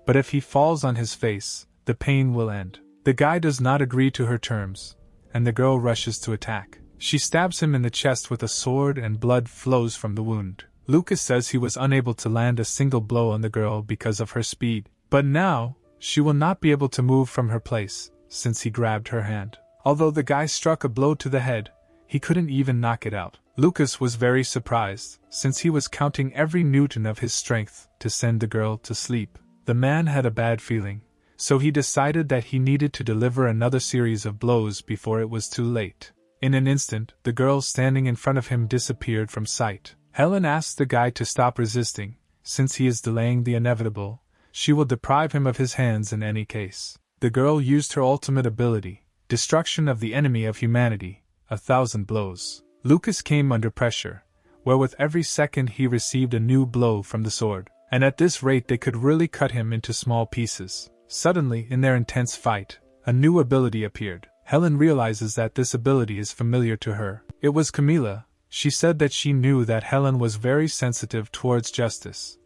But if he falls on his face, the pain will end. The guy does not agree to her terms, and the girl rushes to attack. She stabs him in the chest with a sword and blood flows from the wound. Lucas says he was unable to land a single blow on the girl because of her speed, but now, she will not be able to move from her place, since he grabbed her hand. Although the guy struck a blow to the head, he couldn't even knock it out. Lucas was very surprised, since he was counting every newton of his strength to send the girl to sleep. The man had a bad feeling, so he decided that he needed to deliver another series of blows before it was too late. In an instant, the girl standing in front of him disappeared from sight. Helen asks the guy to stop resisting. Since he is delaying the inevitable, she will deprive him of his hands in any case. The girl used her ultimate ability, destruction of the enemy of humanity, 1,000 blows. Lucas came under pressure, where with every second he received a new blow from the sword, and at this rate they could really cut him into small pieces. Suddenly, in their intense fight, a new ability appeared. Helen realizes that this ability is familiar to her. It was Camila. She said that she knew that Helen was very sensitive towards justice,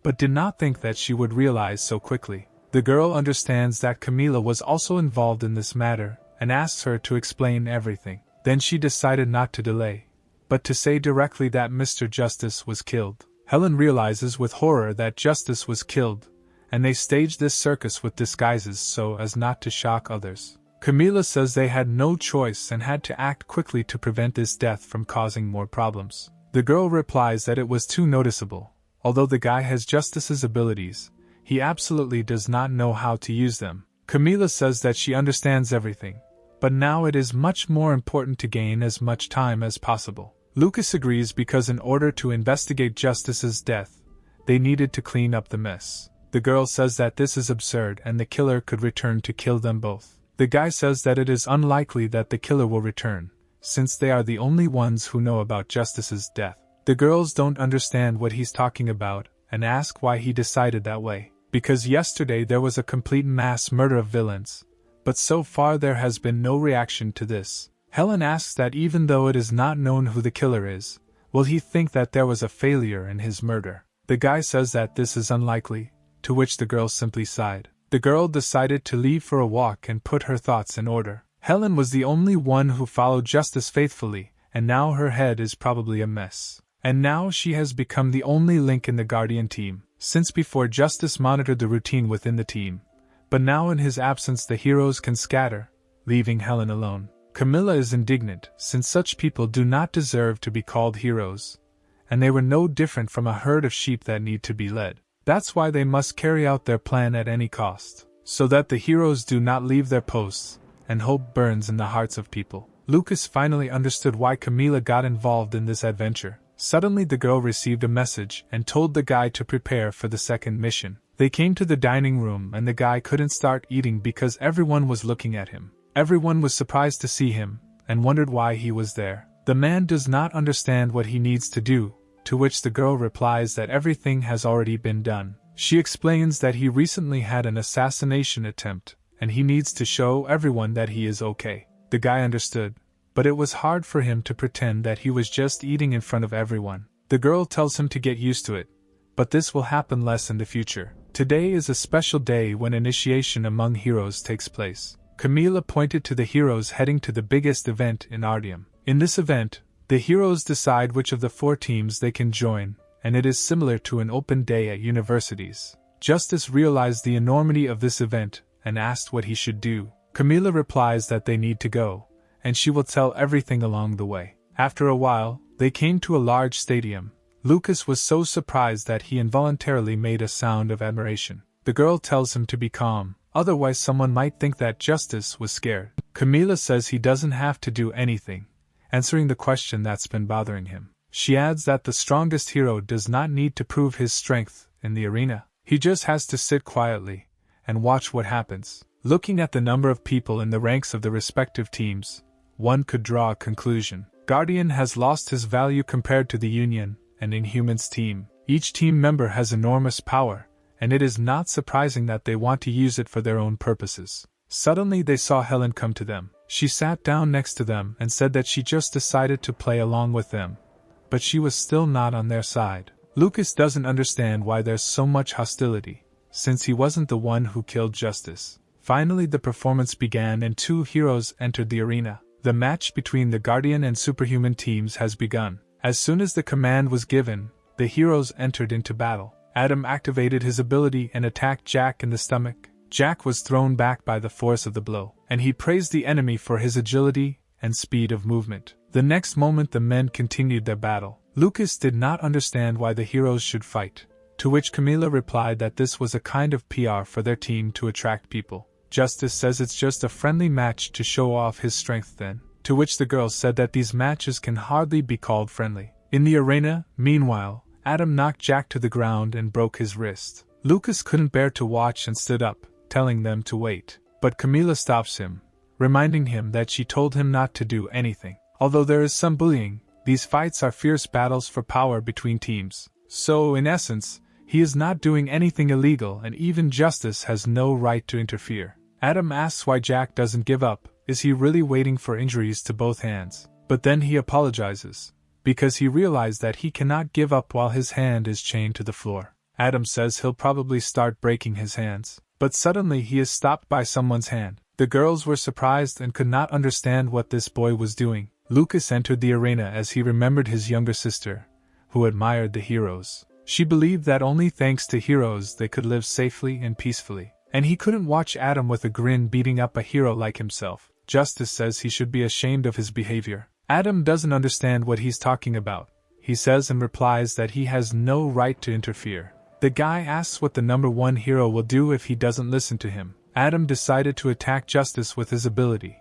but did not think that she would realize so quickly. The girl understands that Camila was also involved in this matter, and asks her to explain everything. Then she decided not to delay, but to say directly that Mr. Justice was killed. Helen realizes with horror that Justice was killed, and they staged this circus with disguises so as not to shock others. Camila says they had no choice and had to act quickly to prevent this death from causing more problems. The girl replies that it was too noticeable. Although the guy has Justice's abilities, he absolutely does not know how to use them. Camila says that she understands everything, but now it is much more important to gain as much time as possible. Lucas agrees because in order to investigate Justice's death, they needed to clean up the mess. The girl says that this is absurd and the killer could return to kill them both. The guy says that it is unlikely that the killer will return, since they are the only ones who know about Justice's death. The girls don't understand what he's talking about and ask why he decided that way. Because yesterday there was a complete mass murder of villains, but so far there has been no reaction to this. Helen asks that even though it is not known who the killer is, will he think that there was a failure in his murder? The guy says that this is unlikely, to which the girl simply sighed. The girl decided to leave for a walk and put her thoughts in order. Helen was the only one who followed Justice faithfully, and now her head is probably a mess. And now she has become the only link in the Guardian team, since before Justice monitored the routine within the team. But now in his absence the heroes can scatter, leaving Helen alone. Camilla is indignant, since such people do not deserve to be called heroes, and they were no different from a herd of sheep that need to be led. That's why they must carry out their plan at any cost, so that the heroes do not leave their posts, and hope burns in the hearts of people. Lucas finally understood why Camila got involved in this adventure. Suddenly the girl received a message and told the guy to prepare for the second mission. They came to the dining room and the guy couldn't start eating because everyone was looking at him. Everyone was surprised to see him, and wondered why he was there. The man does not understand what he needs to do, to which the girl replies that everything has already been done. She explains that he recently had an assassination attempt, and he needs to show everyone that he is okay. The guy understood, but it was hard for him to pretend that he was just eating in front of everyone. The girl tells him to get used to it, but this will happen less in the future. Today is a special day when initiation among heroes takes place. Camila pointed to the heroes heading to the biggest event in Ardium. In this event, the heroes decide which of the 4 teams they can join, and it is similar to an open day at universities. Justice realized the enormity of this event and asked what he should do. Camila replies that they need to go, and she will tell everything along the way. After a while, they came to a large stadium. Lucas was so surprised that he involuntarily made a sound of admiration. The girl tells him to be calm, otherwise someone might think that Justice was scared. Camila says he doesn't have to do anything, answering the question that's been bothering him. She adds that the strongest hero does not need to prove his strength in the arena. He just has to sit quietly and watch what happens. Looking at the number of people in the ranks of the respective teams, one could draw a conclusion. Guardian has lost his value compared to the Union and Inhumans team. Each team member has enormous power, and it is not surprising that they want to use it for their own purposes. Suddenly they saw Helen come to them. She sat down next to them and said that she just decided to play along with them, but she was still not on their side. Lucas doesn't understand why there's so much hostility, since he wasn't the one who killed Justice. Finally the performance began and 2 heroes entered the arena. The match between the Guardian and Superhuman teams has begun. As soon as the command was given, the heroes entered into battle. Adam activated his ability and attacked Jack in the stomach. Jack was thrown back by the force of the blow, and he praised the enemy for his agility and speed of movement. The next moment the men continued their battle. Lucas did not understand why the heroes should fight, to which Camila replied that this was a kind of PR for their team to attract people. Justice says it's just a friendly match to show off his strength then, to which the girls said that these matches can hardly be called friendly. In the arena, meanwhile, Adam knocked Jack to the ground and broke his wrist. Lucas couldn't bear to watch and stood up, telling them to wait. But Camila stops him, reminding him that she told him not to do anything. Although there is some bullying, these fights are fierce battles for power between teams. So, in essence, he is not doing anything illegal and even justice has no right to interfere. Adam asks why Jack doesn't give up. Is he really waiting for injuries to both hands? But then he apologizes, because he realized that he cannot give up while his hand is chained to the floor. Adam says he'll probably start breaking his hands. But suddenly he is stopped by someone's hand. The girls were surprised and could not understand what this boy was doing. Lucas entered the arena as he remembered his younger sister, who admired the heroes. She believed that only thanks to heroes they could live safely and peacefully. And he couldn't watch Adam with a grin beating up a hero like himself. Justice says he should be ashamed of his behavior. Adam doesn't understand what he's talking about. He says and replies that he has no right to interfere. The guy asks what the number one hero will do if he doesn't listen to him. Adam decided to attack Justice with his ability,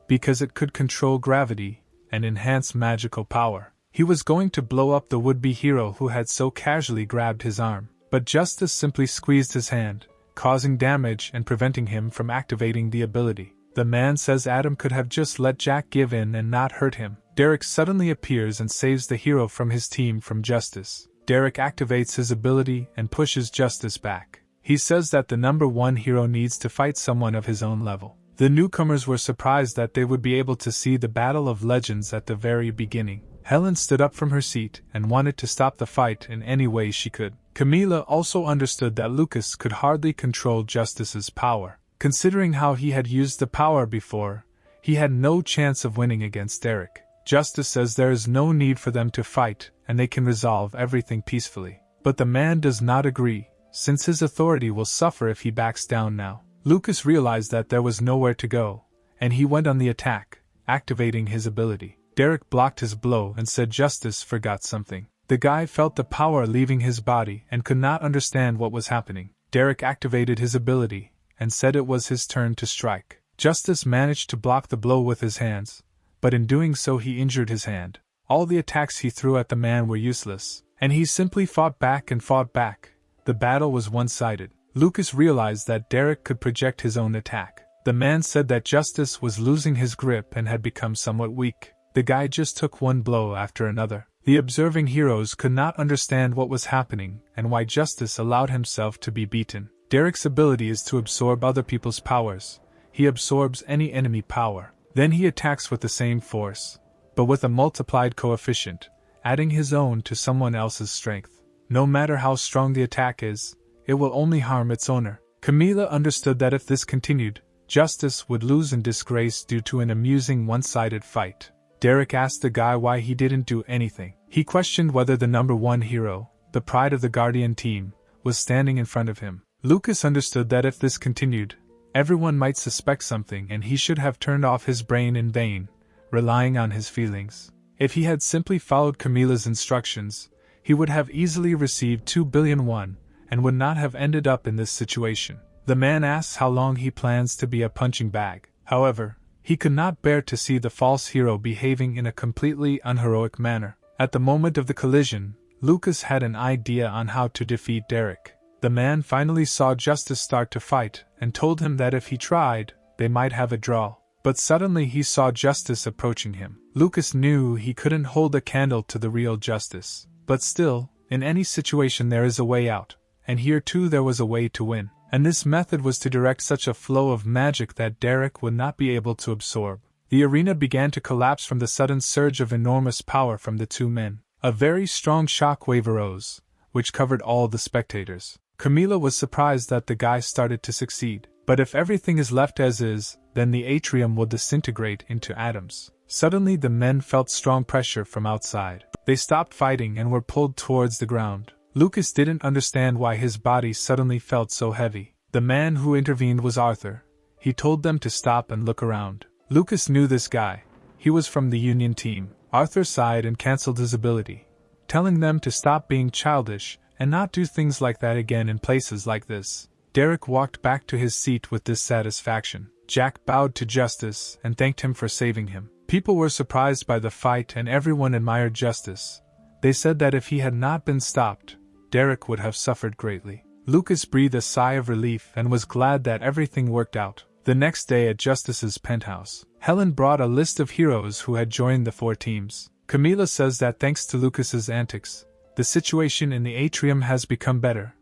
because it could control gravity and enhance magical power. He was going to blow up the would-be hero who had so casually grabbed his arm, but Justice simply squeezed his hand, causing damage and preventing him from activating the ability. The man says Adam could have just let Jack give in and not hurt him. Derek suddenly appears and saves the hero from his team from Justice. Derek activates his ability and pushes Justice back. He says that the number one hero needs to fight someone of his own level. The newcomers were surprised that they would be able to see the Battle of Legends at the very beginning. Helen stood up from her seat and wanted to stop the fight in any way she could. Camila also understood that Lucas could hardly control Justice's power. Considering how he had used the power before, he had no chance of winning against Derek. Justice says there is no need for them to fight and they can resolve everything peacefully. But the man does not agree, since his authority will suffer if he backs down now. Lucas realized that there was nowhere to go, and he went on the attack, activating his ability. Derek blocked his blow and said Justice forgot something. The guy felt the power leaving his body and could not understand what was happening. Derek activated his ability and said it was his turn to strike. Justice managed to block the blow with his hands, but in doing so he injured his hand. All the attacks he threw at the man were useless, and he simply fought back and fought back. The battle was one-sided. Lucas realized that Derek could project his own attack. The man said that Justice was losing his grip and had become somewhat weak. The guy just took one blow after another. The observing heroes could not understand what was happening and why Justice allowed himself to be beaten. Derek's ability is to absorb other people's powers. He absorbs any enemy power. Then he attacks with the same force, but with a multiplied coefficient, adding his own to someone else's strength. No matter how strong the attack is, it will only harm its owner. Camila understood that if this continued, Justice would lose in disgrace due to an amusing one-sided fight. Derek asked the guy why he didn't do anything. He questioned whether the number one hero, the pride of the Guardian team, was standing in front of him. Lucas understood that if this continued, everyone might suspect something and he should have turned off his brain in vain, relying on his feelings. If he had simply followed Camila's instructions, he would have easily received 2 billion won, and would not have ended up in this situation. The man asks how long he plans to be a punching bag. However, he could not bear to see the false hero behaving in a completely unheroic manner. At the moment of the collision, Lucas had an idea on how to defeat Derek. The man finally saw Justice start to fight, and told him that if he tried, they might have a draw. But suddenly he saw Justice approaching him. Lucas knew he couldn't hold a candle to the real Justice. But still, in any situation there is a way out, and here too there was a way to win. And this method was to direct such a flow of magic that Derek would not be able to absorb. The arena began to collapse from the sudden surge of enormous power from the two men. A very strong shockwave arose, which covered all the spectators. Camila was surprised that the guy started to succeed. But if everything is left as is, then the atrium will disintegrate into atoms. Suddenly the men felt strong pressure from outside. They stopped fighting and were pulled towards the ground. Lucas didn't understand why his body suddenly felt so heavy. The man who intervened was Arthur. He told them to stop and look around. Lucas knew this guy. He was from the Union team. Arthur sighed and cancelled his ability, telling them to stop being childish and not do things like that again in places like this. Derek walked back to his seat with dissatisfaction. Jack bowed to Justice and thanked him for saving him. People were surprised by the fight and everyone admired Justice. They said that if he had not been stopped, Derek would have suffered greatly. Lucas breathed a sigh of relief and was glad that everything worked out. The next day at Justice's penthouse, Helen brought a list of heroes who had joined the 4 teams. Camila says that thanks to Lucas's antics, the situation in the atrium has become better,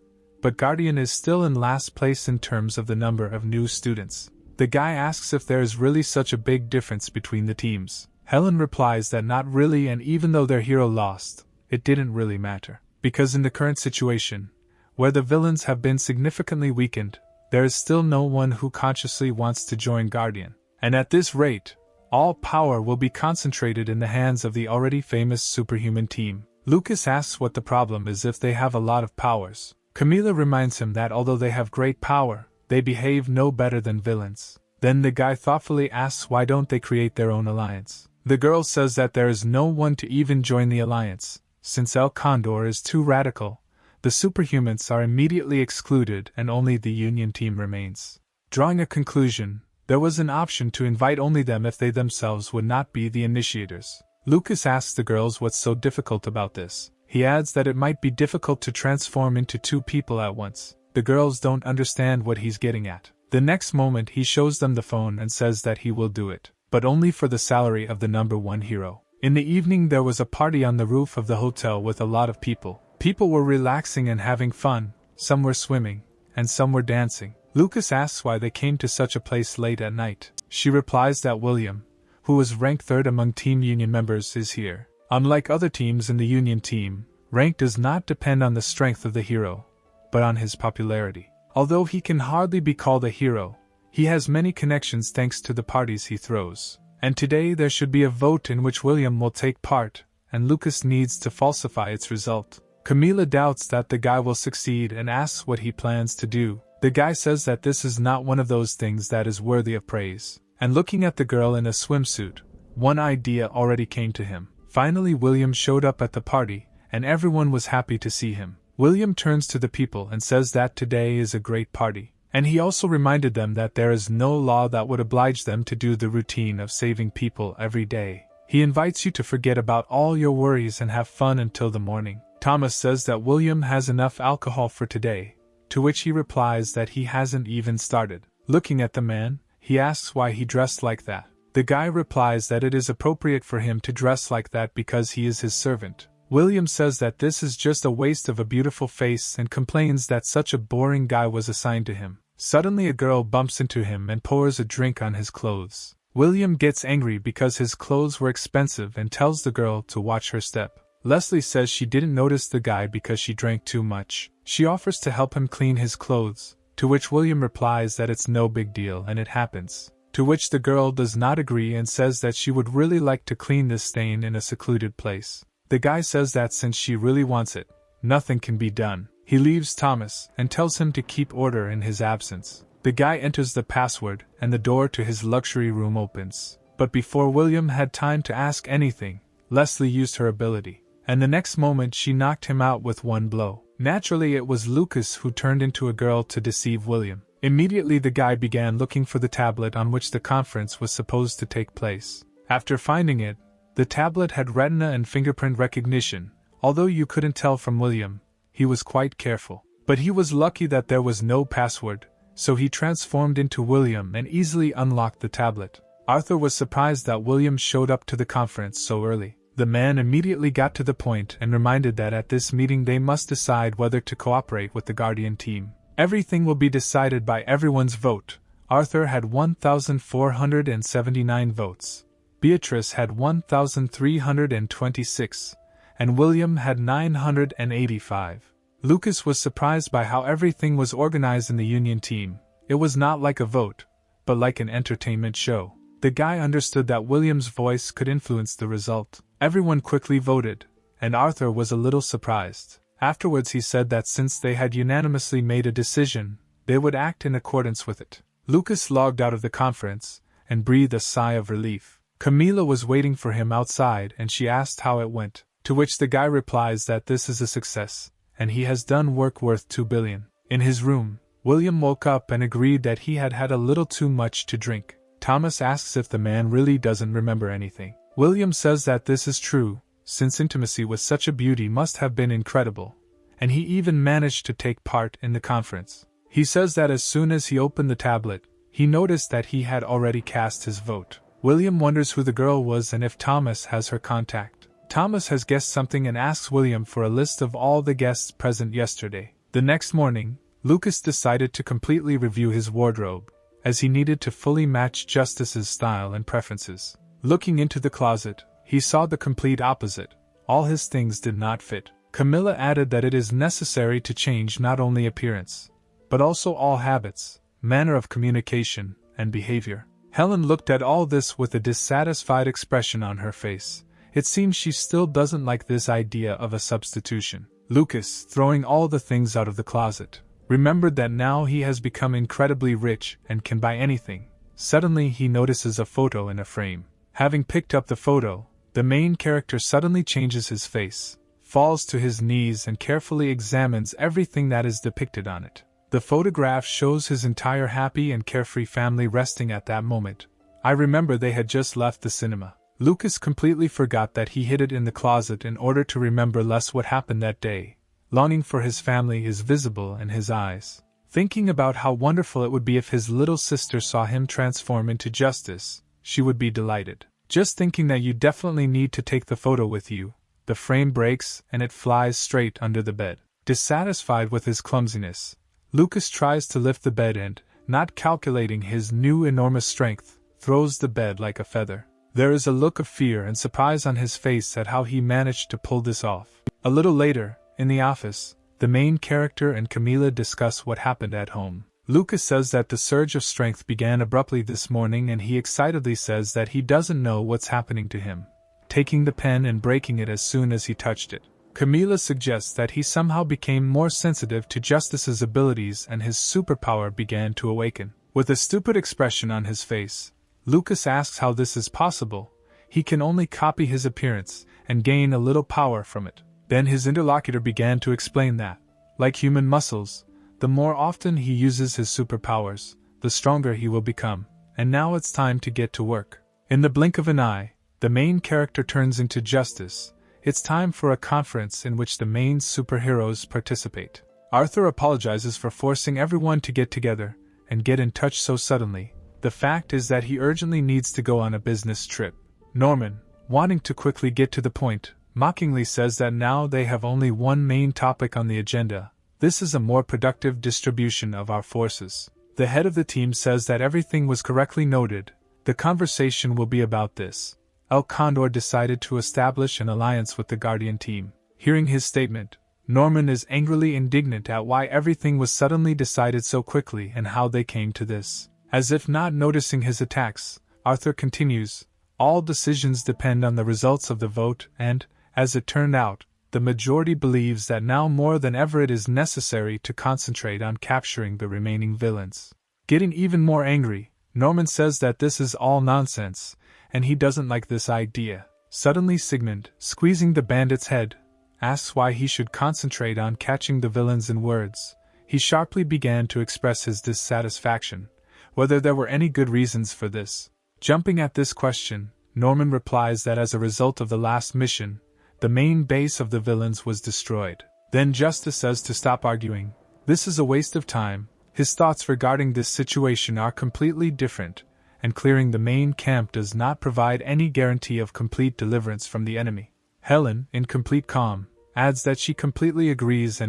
but Guardian is still in last place in terms of the number of new students. The guy asks if there is really such a big difference between the teams. Helen replies that not really, and even though their hero lost, it didn't really matter. Because in the current situation, where the villains have been significantly weakened, there is still no one who consciously wants to join Guardian. And at this rate, all power will be concentrated in the hands of the already famous superhuman team. Lucas asks what the problem is if they have a lot of powers. Camila reminds him that although they have great power, they behave no better than villains. Then the guy thoughtfully asks why don't they create their own alliance. The girl says that there is no one to even join the alliance, since El Condor is too radical. The superhumans are immediately excluded and only the Union team remains. Drawing a conclusion, there was an option to invite only them if they themselves would not be the initiators. Lucas asks the girls what's so difficult about this. He adds that it might be difficult to transform into 2 people at once. The girls don't understand what he's getting at. The next moment he shows them the phone and says that he will do it, but only for the salary of the number 1 hero. In the evening there was a party on the roof of the hotel with a lot of people. People were relaxing and having fun, some were swimming, and some were dancing. Lucas asks why they came to such a place late at night. She replies that William, who was ranked 3rd among Team Union members, is here. Unlike other teams in the Union team, rank does not depend on the strength of the hero, but on his popularity. Although he can hardly be called a hero, he has many connections thanks to the parties he throws. And today there should be a vote in which William will take part, and Lucas needs to falsify its result. Camila doubts that the guy will succeed and asks what he plans to do. The guy says that this is not one of those things that is worthy of praise. And looking at the girl in a swimsuit, one idea already came to him. Finally William showed up at the party, and everyone was happy to see him. William turns to the people and says that today is a great party. And he also reminded them that there is no law that would oblige them to do the routine of saving people every day. He invites you to forget about all your worries and have fun until the morning. Thomas says that William has enough alcohol for today, to which he replies that he hasn't even started. Looking at the man, he asks why he dressed like that. The guy replies that it is appropriate for him to dress like that because he is his servant. William says that this is just a waste of a beautiful face and complains that such a boring guy was assigned to him. Suddenly a girl bumps into him and pours a drink on his clothes. William gets angry because his clothes were expensive and tells the girl to watch her step. Leslie says she didn't notice the guy because she drank too much. She offers to help him clean his clothes, to which William replies that it's no big deal and it happens. To which the girl does not agree and says that she would really like to clean this stain in a secluded place. The guy says that since she really wants it, nothing can be done. He leaves Thomas and tells him to keep order in his absence. The guy enters the password and the door to his luxury room opens. But before William had time to ask anything, Leslie used her ability. And the next moment she knocked him out with one blow. Naturally it was Lucas who turned into a girl to deceive William. Immediately the guy began looking for the tablet on which the conference was supposed to take place. After finding it, the tablet had retina and fingerprint recognition. Although you couldn't tell from William, he was quite careful. But he was lucky that there was no password, so he transformed into William and easily unlocked the tablet. Arthur was surprised that William showed up to the conference so early. The man immediately got to the point and reminded that at this meeting they must decide whether to cooperate with the Guardian team. Everything will be decided by everyone's vote. Arthur had 1,479 votes. Beatrice had 1,326, and William had 985. Lucas was surprised by how everything was organized in the Union team. It was not like a vote, but like an entertainment show. The guy understood that William's voice could influence the result. Everyone quickly voted, and Arthur was a little surprised. Afterwards he said that since they had unanimously made a decision, they would act in accordance with it. Lucas logged out of the conference, and breathed a sigh of relief. Camila was waiting for him outside and she asked how it went, to which the guy replies that this is a success, and he has done work worth $2 billion. In his room, William woke up and agreed that he had had a little too much to drink. Thomas asks if the man really doesn't remember anything. William says that this is true, since intimacy with such a beauty must have been incredible, and he even managed to take part in the conference. He says that as soon as he opened the tablet, he noticed that he had already cast his vote. William wonders who the girl was and if Thomas has her contact. Thomas has guessed something and asks William for a list of all the guests present yesterday. The next morning, Lucas decided to completely review his wardrobe, as he needed to fully match Justice's style and preferences. Looking into the closet, he saw the complete opposite. All his things did not fit. Camilla added that it is necessary to change not only appearance, but also all habits, manner of communication, and behavior. Helen looked at all this with a dissatisfied expression on her face. It seems she still doesn't like this idea of a substitution. Lucas, throwing all the things out of the closet, remembered that now he has become incredibly rich and can buy anything. Suddenly he notices a photo in a frame. Having picked up the photo, the main character suddenly changes his face, falls to his knees and carefully examines everything that is depicted on it. The photograph shows his entire happy and carefree family resting at that moment. I remember they had just left the cinema. Lucas completely forgot that he hid it in the closet in order to remember less what happened that day. Longing for his family is visible in his eyes. Thinking about how wonderful it would be if his little sister saw him transform into Justice, she would be delighted. Just thinking that you definitely need to take the photo with you, the frame breaks and it flies straight under the bed. Dissatisfied with his clumsiness, Lucas tries to lift the bed and, not calculating his new enormous strength, throws the bed like a feather. There is a look of fear and surprise on his face at how he managed to pull this off. A little later, in the office, the main character and Camila discuss what happened at home. Lucas says that the surge of strength began abruptly this morning and he excitedly says that he doesn't know what's happening to him, taking the pen and breaking it as soon as he touched it. Camila suggests that he somehow became more sensitive to Justice's abilities and his superpower began to awaken. With a stupid expression on his face, Lucas asks how this is possible. He can only copy his appearance and gain a little power from it. Then his interlocutor began to explain that, like human muscles, the more often he uses his superpowers, the stronger he will become, and now it's time to get to work. In the blink of an eye, the main character turns into Justice. It's time for a conference in which the main superheroes participate. Arthur apologizes for forcing everyone to get together and get in touch so suddenly. The fact is that he urgently needs to go on a business trip. Norman, wanting to quickly get to the point, mockingly says that now they have only one main topic on the agenda. This is a more productive distribution of our forces. The head of the team says that everything was correctly noted. The conversation will be about this. El Condor decided to establish an alliance with the Guardian team. Hearing his statement, Norman is angrily indignant at why everything was suddenly decided so quickly and how they came to this. As if not noticing his attacks, Arthur continues, all decisions depend on the results of the vote and, as it turned out, the majority believes that now more than ever it is necessary to concentrate on capturing the remaining villains. Getting even more angry, Norman says that this is all nonsense, and he doesn't like this idea. Suddenly Sigmund, squeezing the bandit's head, asks why he should concentrate on catching the villains in words. He sharply began to express his dissatisfaction, whether there were any good reasons for this. Jumping at this question, Norman replies that as a result of the last mission, the main base of the villains was destroyed. Then Justice says to stop arguing. This is a waste of time. His thoughts regarding this situation are completely different, and clearing the main camp does not provide any guarantee of complete deliverance from the enemy. Helen, in complete calm, adds that she completely agrees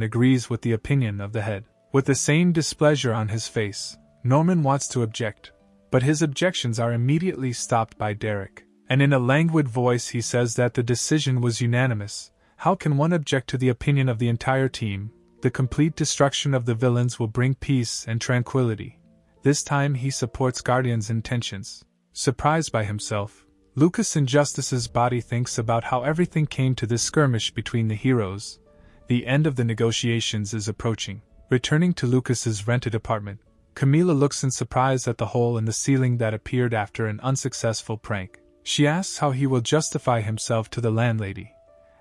with the opinion of the head. With the same displeasure on his face, Norman wants to object, but his objections are immediately stopped by Derek. And in a languid voice he says that the decision was unanimous. How can one object to the opinion of the entire team? The complete destruction of the villains will bring peace and tranquility. This time he supports Guardian's intentions. Surprised by himself, Lucas in Justice's body thinks about how everything came to this skirmish between the heroes. The end of the negotiations is approaching. Returning to Lucas's rented apartment, Camila looks in surprise at the hole in the ceiling that appeared after an unsuccessful prank. She asks how he will justify himself to the landlady,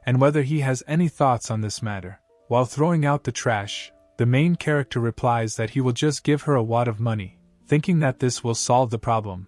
and whether he has any thoughts on this matter. While throwing out the trash, the main character replies that he will just give her a wad of money, thinking that this will solve the problem.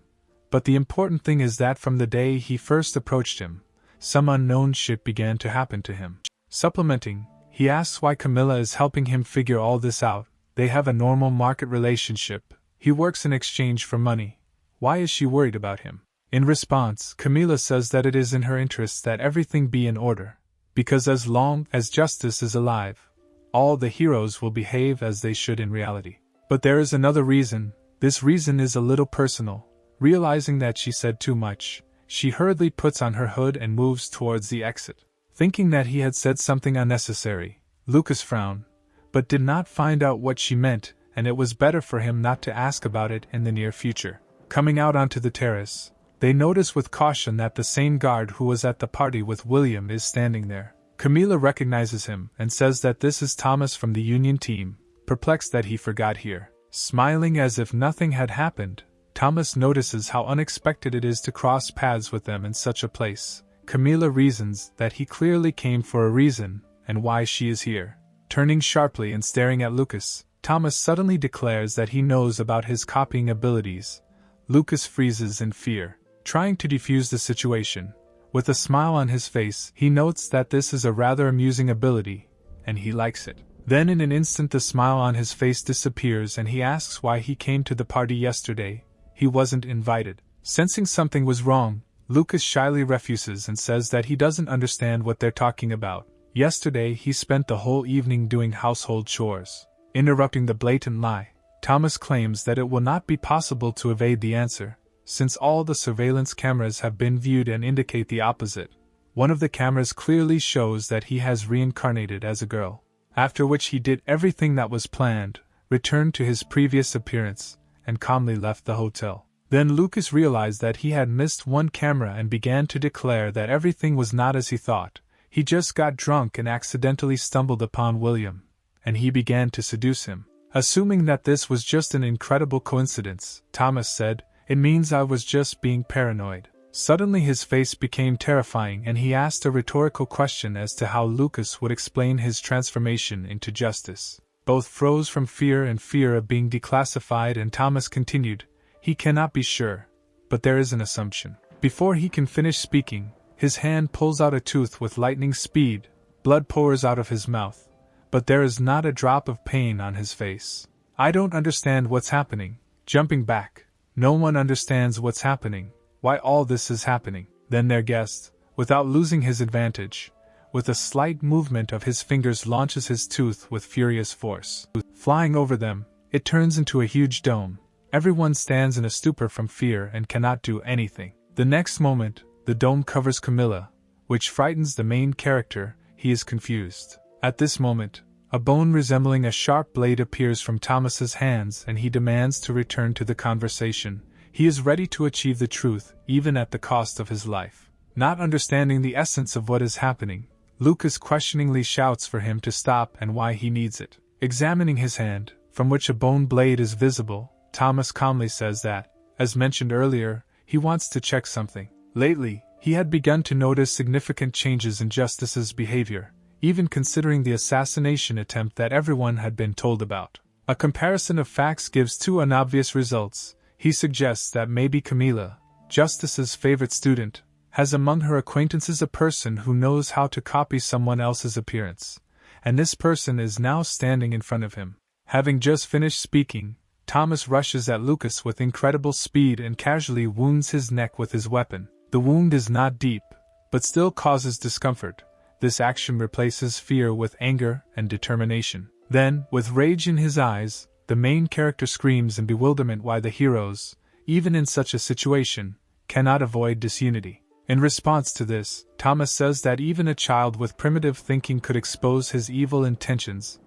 But the important thing is that from the day he first approached him, some unknown shit began to happen to him. Supplementing, he asks why Camilla is helping him figure all this out. They have a normal market relationship. He works in exchange for money. Why is she worried about him? In response, Camilla says that it is in her interests that everything be in order, because as long as justice is alive, all the heroes will behave as they should in reality. But there is another reason. This reason is a little personal. Realizing that she said too much, she hurriedly puts on her hood and moves towards the exit. Thinking that he had said something unnecessary, Lucas frowned, but did not find out what she meant, and it was better for him not to ask about it in the near future. Coming out onto the terrace, they notice with caution that the same guard who was at the party with William is standing there. Camilla recognizes him and says that this is Thomas from the Union team, perplexed that he forgot here. Smiling as if nothing had happened, Thomas notices how unexpected it is to cross paths with them in such a place. Camilla reasons that he clearly came for a reason, and why she is here. Turning sharply and staring at Lucas, Thomas suddenly declares that he knows about his copying abilities. Lucas freezes in fear, trying to defuse the situation. With a smile on his face, he notes that this is a rather amusing ability, and he likes it. Then in an instant the smile on his face disappears and he asks why he came to the party yesterday. He wasn't invited. Sensing something was wrong, Lucas shyly refuses and says that he doesn't understand what they're talking about. Yesterday he spent the whole evening doing household chores. Interrupting the blatant lie, Thomas claims that it will not be possible to evade the answer, since all the surveillance cameras have been viewed and indicate the opposite. One of the cameras clearly shows that he has reincarnated as a girl. After which he did everything that was planned, returned to his previous appearance, and calmly left the hotel. Then Lucas realized that he had missed one camera and began to declare that everything was not as he thought. He just got drunk and accidentally stumbled upon William, and he began to seduce him. Assuming that this was just an incredible coincidence, Thomas said, "It means I was just being paranoid." Suddenly his face became terrifying and he asked a rhetorical question as to how Lucas would explain his transformation into justice. Both froze from fear and fear of being declassified, and Thomas continued, "He cannot be sure, but there is an assumption." Before he can finish speaking, his hand pulls out a tooth with lightning speed, blood pours out of his mouth, but there is not a drop of pain on his face. "I don't understand what's happening." Jumping back, "No one understands what's happening. Why all this is happening." Then their guest, without losing his advantage, with a slight movement of his fingers launches his tooth with furious force. Flying over them, it turns into a huge dome. Everyone stands in a stupor from fear and cannot do anything. The next moment, the dome covers Camilla, which frightens the main character. He is confused. At this moment, a bone resembling a sharp blade appears from Thomas's hands and he demands to return to the conversation. He is ready to achieve the truth, even at the cost of his life. Not understanding the essence of what is happening, Lucas questioningly shouts for him to stop and why he needs it. Examining his hand, from which a bone blade is visible, Thomas calmly says that, as mentioned earlier, he wants to check something. Lately, he had begun to notice significant changes in Justice's behavior, even considering the assassination attempt that everyone had been told about. A comparison of facts gives two unobvious results. He suggests that maybe Camilla, Justice's favorite student, has among her acquaintances a person who knows how to copy someone else's appearance, and this person is now standing in front of him. Having just finished speaking, Thomas rushes at Lucas with incredible speed and casually wounds his neck with his weapon. The wound is not deep, but still causes discomfort. This action replaces fear with anger and determination. Then, with rage in his eyes, the main character screams in bewilderment why the heroes, even in such a situation, cannot avoid disunity. In response to this, Thomas says that even a child with primitive thinking could expose his evil intentions,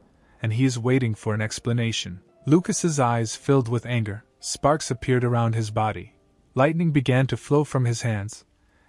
and he is waiting for an explanation. Lucas's eyes filled with anger, sparks appeared around his body. Lightning began to flow from his hands,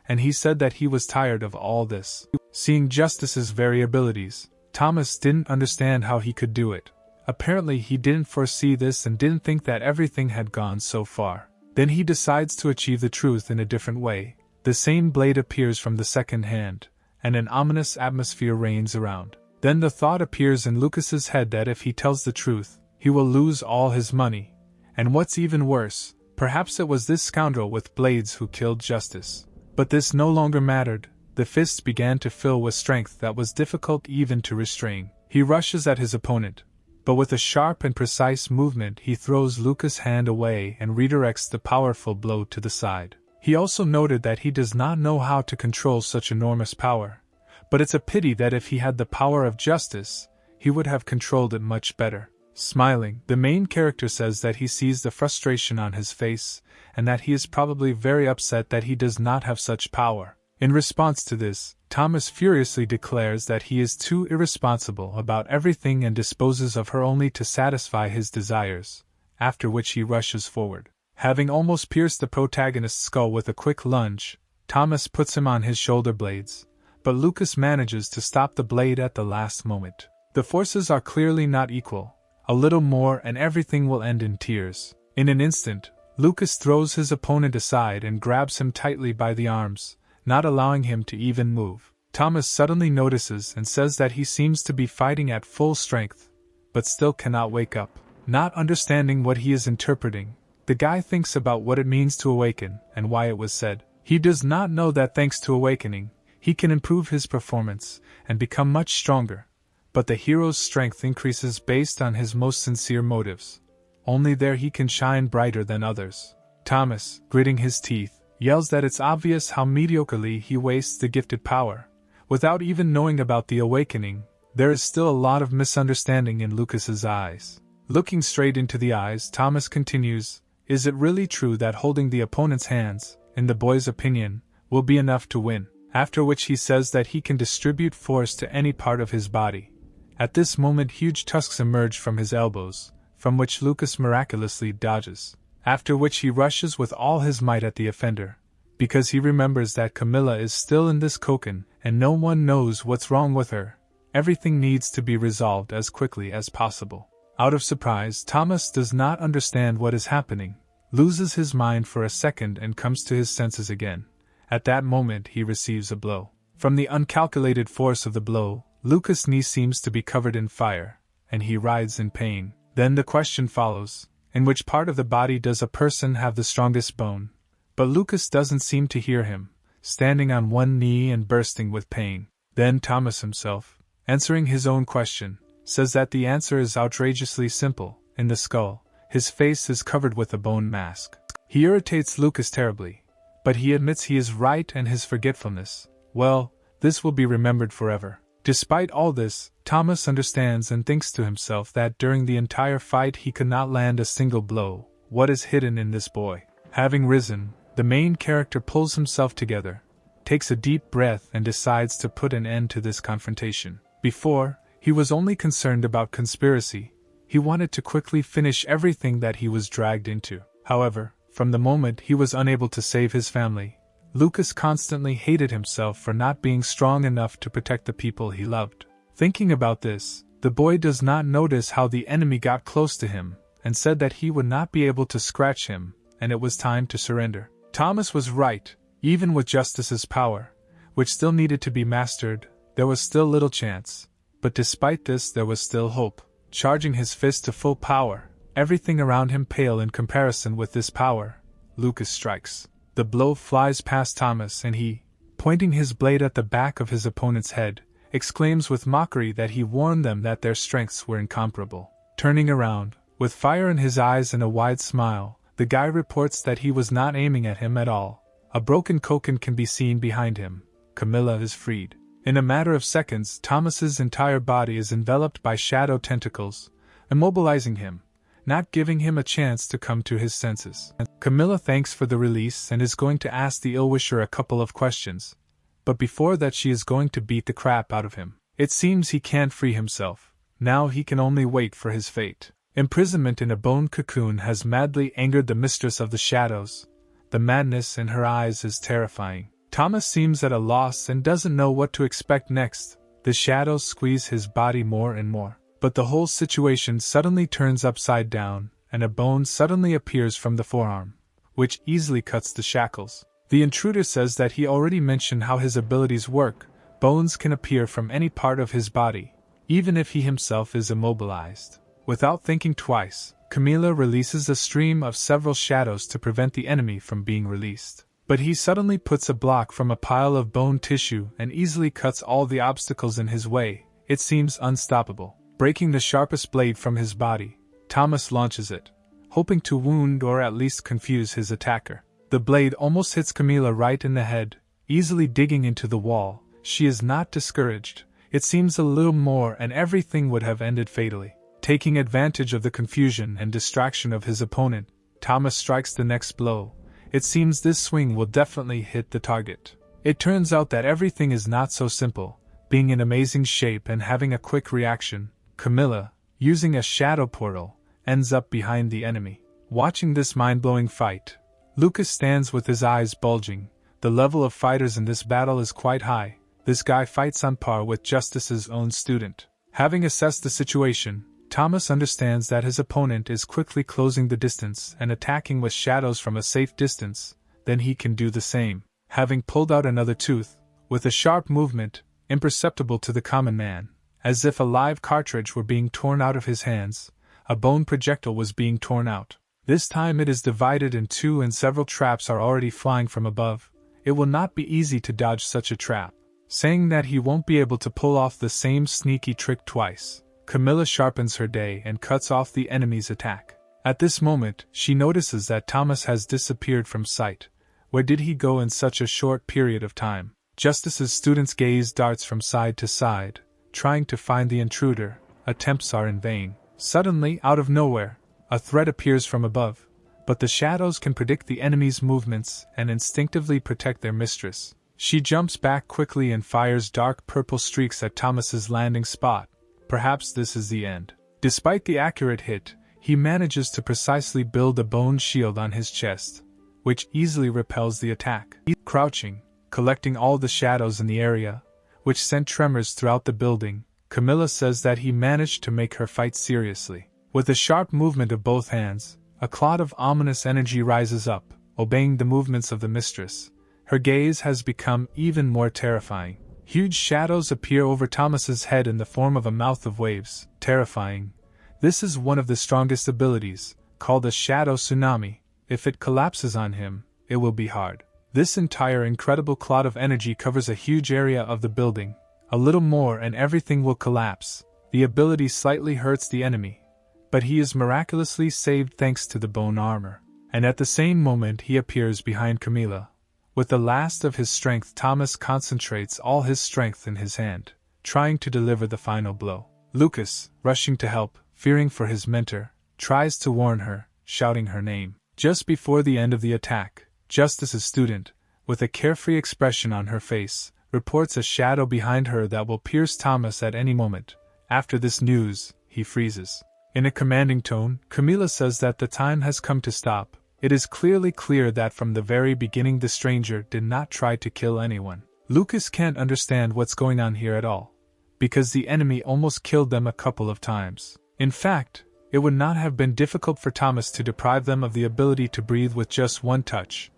and he said that he was tired of all this. Seeing Justice's variabilities, Thomas didn't understand how he could do it. Apparently he didn't foresee this and didn't think that everything had gone so far. Then he decides to achieve the truth in a different way. The same blade appears from the second hand, and an ominous atmosphere reigns around. Then the thought appears in Lucas's head that if he tells the truth, he will lose all his money, and what's even worse, Perhaps it was this scoundrel with blades who killed Justice. But this no longer mattered. The fists began to fill with strength that was difficult even to restrain. He rushes at his opponent, but with a sharp and precise movement he throws Lucas' hand away and redirects the powerful blow to the side. He also noted that he does not know how to control such enormous power, but it's a pity that if he had the power of Justice, he would have controlled it much better. Smiling, the main character says that he sees the frustration on his face, and that he is probably very upset that he does not have such power. In response to this, Thomas furiously declares that he is too irresponsible about everything and disposes of her only to satisfy his desires, after which he rushes forward. Having almost pierced the protagonist's skull with a quick lunge, Thomas puts him on his shoulder blades, but Lucas manages to stop the blade at the last moment. The forces are clearly not equal. A little more and everything will end in tears. In an instant, Lucas throws his opponent aside and grabs him tightly by the arms, not allowing him to even move. Thomas suddenly notices and says that he seems to be fighting at full strength, but still cannot wake up. Not understanding what he is interpreting, the guy thinks about what it means to awaken and why it was said. He does not know that thanks to awakening, he can improve his performance and become much stronger, but the hero's strength increases based on his most sincere motives. Only there he can shine brighter than others. Thomas, gritting his teeth, yells that it's obvious how mediocrely he wastes the gifted power. Without even knowing about the awakening, there is still a lot of misunderstanding in Lucas's eyes. Looking straight into the eyes, Thomas continues, "Is it really true that holding the opponent's hands, in the boy's opinion, will be enough to win?" After which he says that he can distribute force to any part of his body. At this moment huge tusks emerge from his elbows, from which Lucas miraculously dodges. After which he rushes with all his might at the offender, because he remembers that Camilla is still in this cocoon and no one knows what's wrong with her. Everything needs to be resolved as quickly as possible. Out of surprise, Thomas does not understand what is happening, loses his mind for a second and comes to his senses again. At that moment he receives a blow. From the uncalculated force of the blow, Lucas' knee seems to be covered in fire, and he writhes in pain. Then the question follows, in which part of the body does a person have the strongest bone? But Lucas doesn't seem to hear him, standing on one knee and bursting with pain. Then Thomas himself, answering his own question, says that the answer is outrageously simple. In the skull, his face is covered with a bone mask. He irritates Lucas terribly, but he admits he is right and his forgetfulness, well, this will be remembered forever. Despite all this, Thomas understands and thinks to himself that during the entire fight he could not land a single blow. What is hidden in this boy? Having risen, the main character pulls himself together, takes a deep breath and decides to put an end to this confrontation. Before, he was only concerned about conspiracy. He wanted to quickly finish everything that he was dragged into. However, from the moment he was unable to save his family, Lucas constantly hated himself for not being strong enough to protect the people he loved. Thinking about this, the boy does not notice how the enemy got close to him, and said that he would not be able to scratch him, and it was time to surrender. Thomas was right. Even with Justice's power, which still needed to be mastered, there was still little chance. But despite this there was still hope. Charging his fist to full power, everything around him pale in comparison with this power, Lucas strikes. The blow flies past Thomas and he, pointing his blade at the back of his opponent's head, exclaims with mockery that he warned them that their strengths were incomparable. Turning around, with fire in his eyes and a wide smile, the guy reports that he was not aiming at him at all. A broken cocoon can be seen behind him. Camilla is freed. In a matter of seconds, Thomas's entire body is enveloped by shadow tentacles, immobilizing him, not giving him a chance to come to his senses. Camilla thanks for the release and is going to ask the ill-wisher a couple of questions, but before that she is going to beat the crap out of him. It seems he can't free himself. Now he can only wait for his fate. Imprisonment in a bone cocoon has madly angered the mistress of the shadows. The madness in her eyes is terrifying. Thomas seems at a loss and doesn't know what to expect next. The shadows squeeze his body more and more. But the whole situation suddenly turns upside down, and a bone suddenly appears from the forearm, which easily cuts the shackles. The intruder says that he already mentioned how his abilities work. Bones can appear from any part of his body, even if he himself is immobilized. Without thinking twice, Camila releases a stream of several shadows to prevent the enemy from being released. But he suddenly puts a block from a pile of bone tissue and easily cuts all the obstacles in his way. It seems unstoppable. Breaking the sharpest blade from his body, Thomas launches it, hoping to wound or at least confuse his attacker. The blade almost hits Camila right in the head, easily digging into the wall. She is not discouraged. It seems a little more and everything would have ended fatally. Taking advantage of the confusion and distraction of his opponent, Thomas strikes the next blow. It seems this swing will definitely hit the target. It turns out that everything is not so simple. Being in amazing shape and having a quick reaction, Camila, using a shadow portal, ends up behind the enemy. Watching this mind-blowing fight, Lucas stands with his eyes bulging. The level of fighters in this battle is quite high. This guy fights on par with Justice's own student. Having assessed the situation, Thomas understands that his opponent is quickly closing the distance and attacking with shadows from a safe distance, then he can do the same. Having pulled out another tooth, with a sharp movement, imperceptible to the common man, as if a live cartridge were being torn out of his hands, a bone projectile was being torn out. This time it is divided in two and several traps are already flying from above. It will not be easy to dodge such a trap. Saying that he won't be able to pull off the same sneaky trick twice, Camila sharpens her day and cuts off the enemy's attack. At this moment, she notices that Thomas has disappeared from sight. Where did he go in such a short period of time? Justice's student's gaze darts from side to side, trying to find the intruder. Attempts are in vain. Suddenly, out of nowhere, a threat appears from above, but the shadows can predict the enemy's movements and instinctively protect their mistress. She jumps back quickly and fires dark purple streaks at Thomas's landing spot. Perhaps this is the end. Despite the accurate hit, he manages to precisely build a bone shield on his chest, which easily repels the attack. Crouching, collecting all the shadows in the area, which sent tremors throughout the building, Camila says that he managed to make her fight seriously. With a sharp movement of both hands, a cloud of ominous energy rises up, obeying the movements of the mistress. Her gaze has become even more terrifying. Huge shadows appear over Thomas's head in the form of a mouth of waves. Terrifying. This is one of the strongest abilities, called a shadow tsunami. If it collapses on him, it will be hard. This entire incredible cloud of energy covers a huge area of the building. A little more and everything will collapse. The ability slightly hurts the enemy, but he is miraculously saved thanks to the bone armor. And at the same moment he appears behind Camila. With the last of his strength, Thomas concentrates all his strength in his hand, trying to deliver the final blow. Lucas, rushing to help, fearing for his mentor, tries to warn her, shouting her name. Just before the end of the attack, Justice's student, with a carefree expression on her face, reports a shadow behind her that will pierce Thomas at any moment. After this news, he freezes. In a commanding tone, Camila says that the time has come to stop. It is clearly clear that from the very beginning the stranger did not try to kill anyone. Lucas can't understand what's going on here at all, because the enemy almost killed them a couple of times. In fact, it would not have been difficult for Thomas to deprive them of the ability to breathe with just one touch.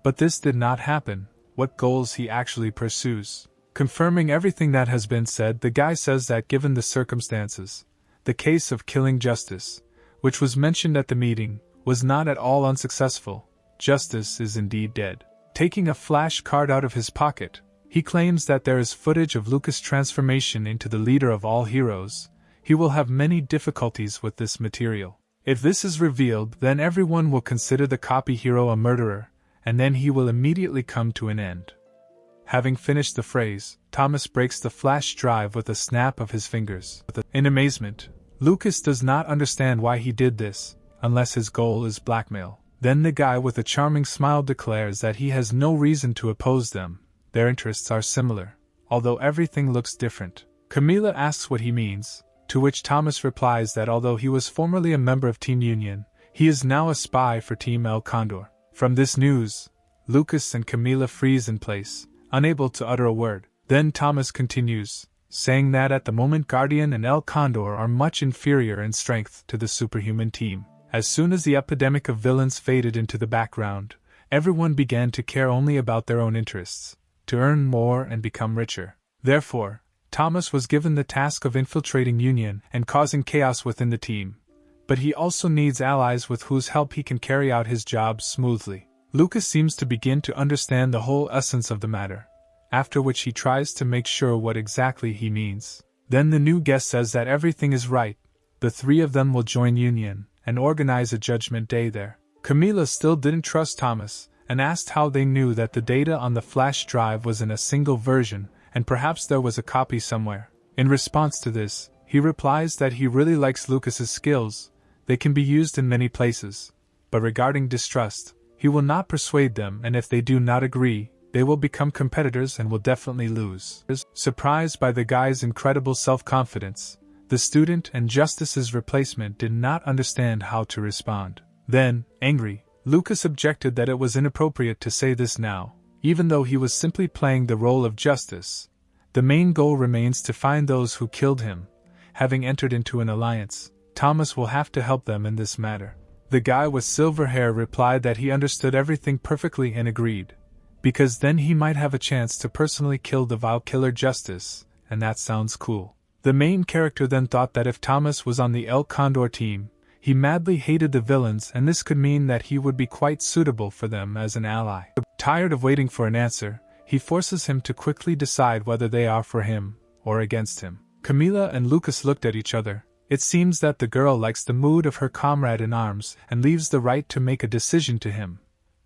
But this did not happen. What goals he actually pursues. Confirming everything that has been said, the guy says that given the circumstances, the case of killing Justice, which was mentioned at the meeting, was not at all unsuccessful. Justice is indeed dead. Taking a flash card out of his pocket, he claims that there is footage of Lucas' transformation into the leader of all heroes. He will have many difficulties with this material. If this is revealed, then everyone will consider the copy hero a murderer, and then he will immediately come to an end. Having finished the phrase, Thomas breaks the flash drive with a snap of his fingers. In amazement, Lucas does not understand why he did this, unless his goal is blackmail. Then the guy with a charming smile declares that he has no reason to oppose them. Their interests are similar, although everything looks different. Camila asks what he means, to which Thomas replies that although he was formerly a member of Team Union, he is now a spy for Team El Condor. From this news, Lucas and Camila freeze in place, unable to utter a word. Then Thomas continues, saying that at the moment Guardian and El Condor are much inferior in strength to the superhuman team. As soon as the epidemic of villains faded into the background, everyone began to care only about their own interests, to earn more and become richer. Therefore, Thomas was given the task of infiltrating Union and causing chaos within the team. but he also needs allies with whose help he can carry out his job smoothly. Lucas seems to begin to understand the whole essence of the matter, after which he tries to make sure what exactly he means. Then the new guest says that everything is right. The three of them will join union and organize a judgment day there. Camila still didn't trust Thomas and asked how they knew that the data on the flash drive was in a single version and perhaps there was a copy somewhere. In response to this, he replies that he really likes Lucas's skills. They can be used in many places. But regarding distrust, he will not persuade them, and if they do not agree, they will become competitors and will definitely lose. Surprised by the guy's incredible self-confidence, the student and Justice's replacement did not understand how to respond. Then, angry, Lucas objected that it was inappropriate to say this now, even though he was simply playing the role of Justice. The main goal remains to find those who killed him. Having entered into an alliance, Thomas will have to help them in this matter. The guy with silver hair replied that he understood everything perfectly and agreed, because then he might have a chance to personally kill the vile killer Justice, and that sounds cool. The main character then thought that if Thomas was on the El Condor team, he madly hated the villains and this could mean that he would be quite suitable for them as an ally. Tired of waiting for an answer, he forces him to quickly decide whether they are for him or against him. Camila and Lucas looked at each other. It seems that the girl likes the mood of her comrade in arms and leaves the right to make a decision to him.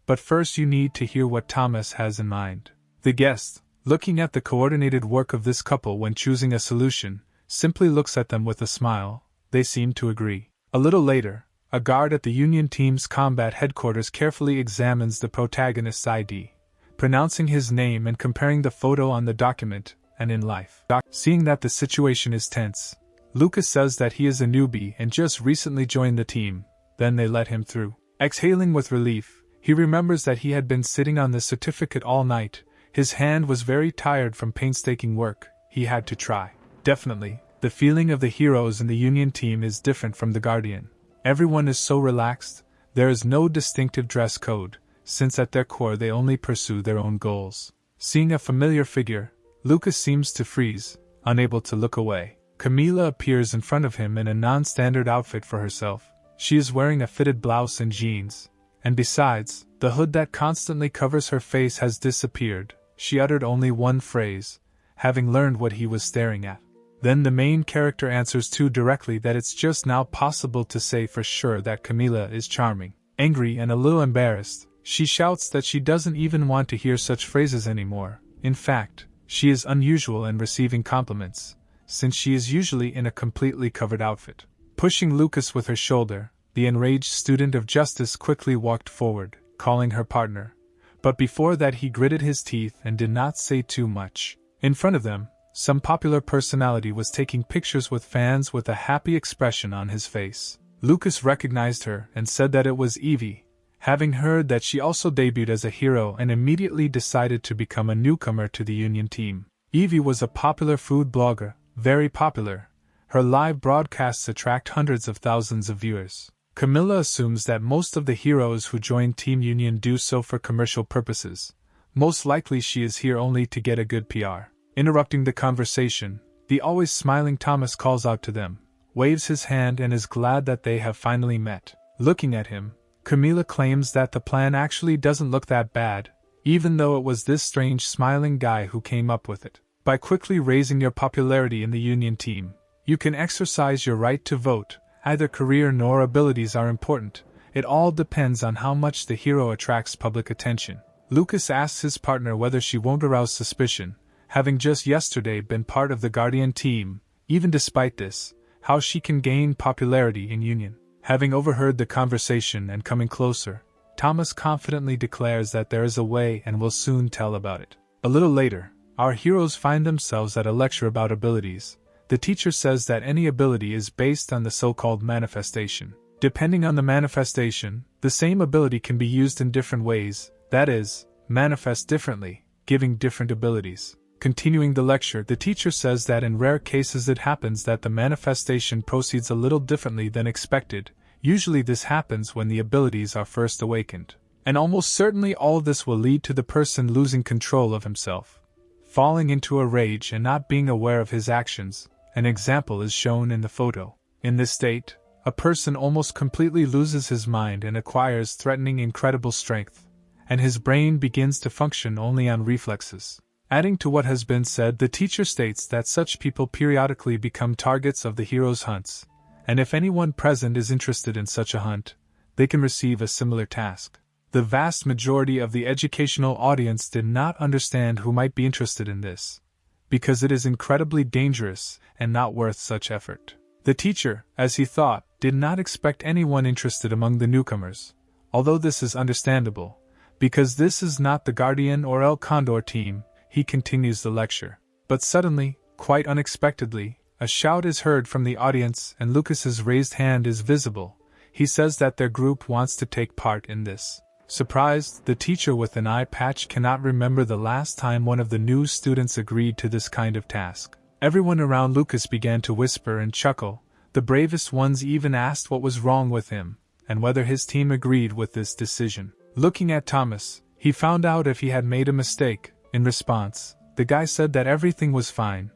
But first you need to hear what Thomas has in mind. The guest, looking at the coordinated work of this couple when choosing a solution, simply looks at them with a smile. They seem to agree. A little later, a guard at the Union team's combat headquarters carefully examines the protagonist's ID, pronouncing his name and comparing the photo on the document and in life. Seeing that the situation is tense, Lucas says that he is a newbie and just recently joined the team. Then they let him through. Exhaling with relief, he remembers that he had been sitting on the certificate all night. His hand was very tired from painstaking work. He had to try. Definitely, the feeling of the heroes in the Union team is different from the Guardian. Everyone is so relaxed. There is no distinctive dress code, since at their core they only pursue their own goals. Seeing a familiar figure, Lucas seems to freeze, unable to look away. Camila appears in front of him in a non-standard outfit for herself. She is wearing a fitted blouse and jeans, and besides, the hood that constantly covers her face has disappeared. She uttered only one phrase, having learned what he was staring at. Then the main character answers too directly that it's just now possible to say for sure that Camila is charming. Angry and a little embarrassed, she shouts that she doesn't even want to hear such phrases anymore. In fact, she is unusual in receiving compliments, since she is usually in a completely covered outfit. Pushing Lucas with her shoulder, the enraged student of Justice quickly walked forward, calling her partner. But before that he gritted his teeth and did not say too much. In front of them, some popular personality was taking pictures with fans with a happy expression on his face. Lucas recognized her and said that it was Evie, having heard that she also debuted as a hero and immediately decided to become a newcomer to the Union team. Evie was a popular food blogger, very popular. Her live broadcasts attract hundreds of thousands of viewers. Camilla assumes that most of the heroes who join Team Union do so for commercial purposes. Most likely she is here only to get a good PR. Interrupting the conversation, the always smiling Thomas calls out to them, waves his hand and is glad that they have finally met. Looking at him, Camila claims that the plan actually doesn't look that bad, even though it was this strange smiling guy who came up with it. By quickly raising your popularity in the Union team, you can exercise your right to vote. Either career nor abilities are important. It all depends on how much the hero attracts public attention. Lucas asks his partner whether she won't arouse suspicion, having just yesterday been part of the Guardian team. Even despite this, how she can gain popularity in Union. Having overheard the conversation and coming closer, Thomas confidently declares that there is a way and will soon tell about it. A little later, our heroes find themselves at a lecture about abilities. The teacher says that any ability is based on the so-called manifestation. Depending on the manifestation, the same ability can be used in different ways, that is, manifest differently, giving different abilities. Continuing the lecture, the teacher says that in rare cases it happens that the manifestation proceeds a little differently than expected. Usually this happens when the abilities are first awakened. And almost certainly all this will lead to the person losing control of himself, falling into a rage and not being aware of his actions. An example is shown in the photo. In this state, a person almost completely loses his mind and acquires threatening incredible strength, and his brain begins to function only on reflexes. Adding to what has been said, the teacher states that such people periodically become targets of the hero's hunts, and if anyone present is interested in such a hunt, they can receive a similar task. The vast majority of the educational audience did not understand who might be interested in this, because it is incredibly dangerous and not worth such effort. The teacher, as he thought, did not expect anyone interested among the newcomers, although this is understandable, because this is not the Guardian or El Condor team. He continues the lecture. But suddenly, quite unexpectedly, a shout is heard from the audience and Lucas's raised hand is visible. He says that their group wants to take part in this. Surprised, the teacher with an eye patch cannot remember the last time one of the new students agreed to this kind of task. Everyone around Lucas began to whisper and chuckle. The bravest ones even asked what was wrong with him, and whether his team agreed with this decision. Looking at Thomas, he found out if he had made a mistake. In response, the guy said that everything was fine,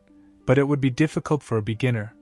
but it would be difficult for a beginner,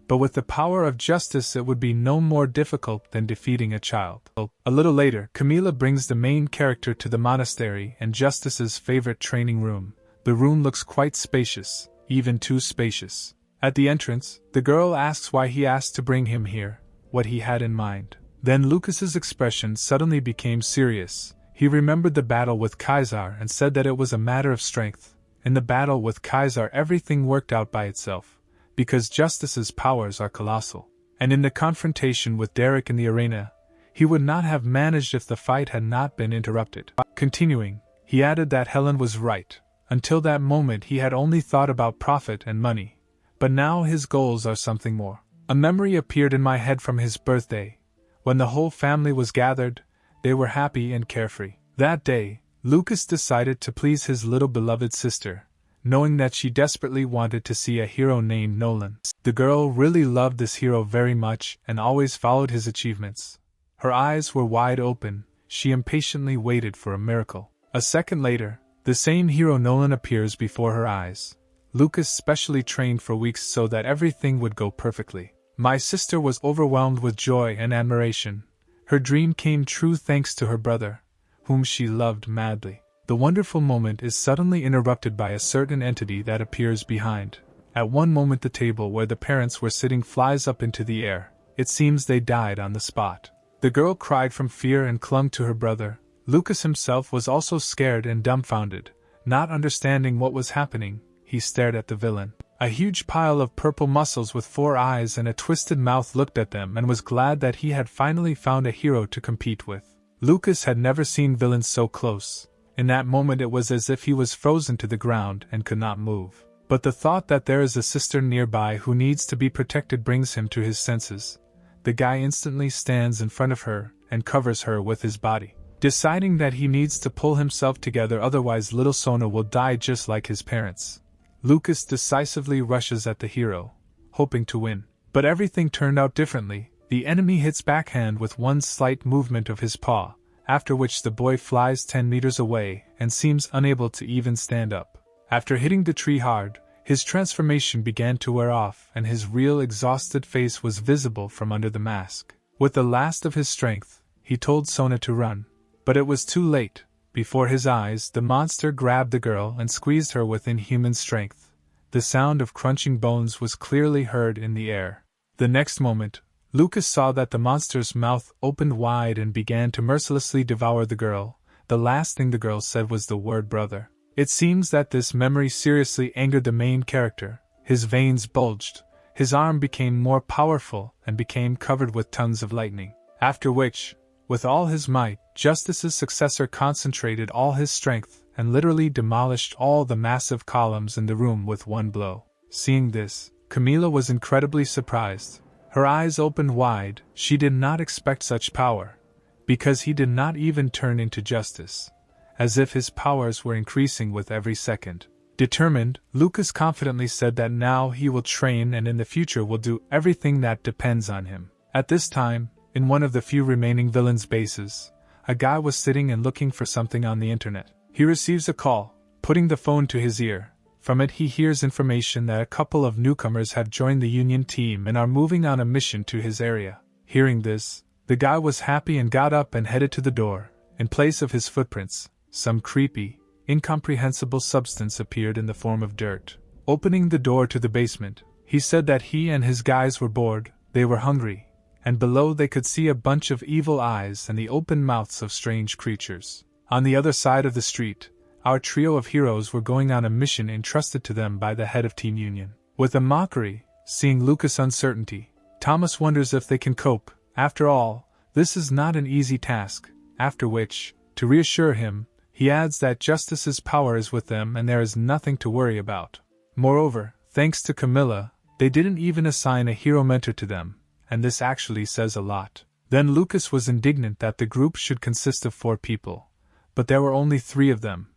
but with the power of justice it would be no more difficult than defeating a child. A little later, Camila brings the main character to the monastery and Justice's favorite training room. The room looks quite spacious, even too spacious. At the entrance, the girl asks why he asked to bring him here, what he had in mind. Then Lucas's expression suddenly became serious. He remembered the battle with Caesar and said that it was a matter of strength. In the battle with Caesar everything worked out by itself, because Justice's powers are colossal. And in the confrontation with Derek in the arena, he would not have managed if the fight had not been interrupted. Continuing, he added that Helen was right. Until that moment he had only thought about profit and money, but now his goals are something more. A memory appeared in my head from his birthday. When the whole family was gathered, they were happy and carefree. That day, Lucas decided to please his little beloved sister, knowing that she desperately wanted to see a hero named Nolan. The girl really loved this hero very much and always followed his achievements. Her eyes were wide open, she impatiently waited for a miracle. A second later, the same hero Nolan appears before her eyes. Lucas specially trained for weeks so that everything would go perfectly. My sister was overwhelmed with joy and admiration. Her dream came true thanks to her brother, whom she loved madly. The wonderful moment is suddenly interrupted by a certain entity that appears behind. At one moment the table where the parents were sitting flies up into the air. It seems they died on the spot. The girl cried from fear and clung to her brother. Lucas himself was also scared and dumbfounded. Not understanding what was happening, he stared at the villain. A huge pile of purple muscles with 4 eyes and a twisted mouth looked at them and was glad that he had finally found a hero to compete with. Lucas had never seen villains so close. In that moment it was as if he was frozen to the ground and could not move. But the thought that there is a sister nearby who needs to be protected brings him to his senses. The guy instantly stands in front of her and covers her with his body, deciding that he needs to pull himself together, otherwise little Sona will die just like his parents. Lucas decisively rushes at the hero, hoping to win. But everything turned out differently. The enemy hits backhand with one slight movement of his paw, after which the boy flies 10 meters away and seems unable to even stand up. After hitting the tree hard, his transformation began to wear off and his real exhausted face was visible from under the mask. With the last of his strength, he told Sona to run, but it was too late. Before his eyes, the monster grabbed the girl and squeezed her with inhuman strength. The sound of crunching bones was clearly heard in the air. The next moment, Lucas saw that the monster's mouth opened wide and began to mercilessly devour the girl. The last thing the girl said was the word brother. It seems that this memory seriously angered the main character. His veins bulged, his arm became more powerful and became covered with tons of lightning. After which, with all his might, Justice's successor concentrated all his strength and literally demolished all the massive columns in the room with one blow. Seeing this, Camila was incredibly surprised. Her eyes opened wide. She did not expect such power, because he did not even turn into Justice, as if his powers were increasing with every second. Determined, Lucas confidently said that now he will train and in the future will do everything that depends on him. At this time, in one of the few remaining villains' bases, a guy was sitting and looking for something on the internet. He receives a call, putting the phone to his ear. From it he hears information that a couple of newcomers have joined the Union team and are moving on a mission to his area. Hearing this, the guy was happy and got up and headed to the door. In place of his footprints, some creepy, incomprehensible substance appeared in the form of dirt. Opening the door to the basement, he said that he and his guys were bored, they were hungry, and below they could see a bunch of evil eyes and the open mouths of strange creatures. On the other side of the street, our trio of heroes were going on a mission entrusted to them by the head of Team Union. With a mockery, seeing Lucas' uncertainty, Thomas wonders if they can cope. After all, this is not an easy task, after which, to reassure him, he adds that Justice's power is with them and there is nothing to worry about. Moreover, thanks to Camilla, they didn't even assign a hero mentor to them, and this actually says a lot. Then Lucas was indignant that the group should consist of 4 people, but there were only 3 of them.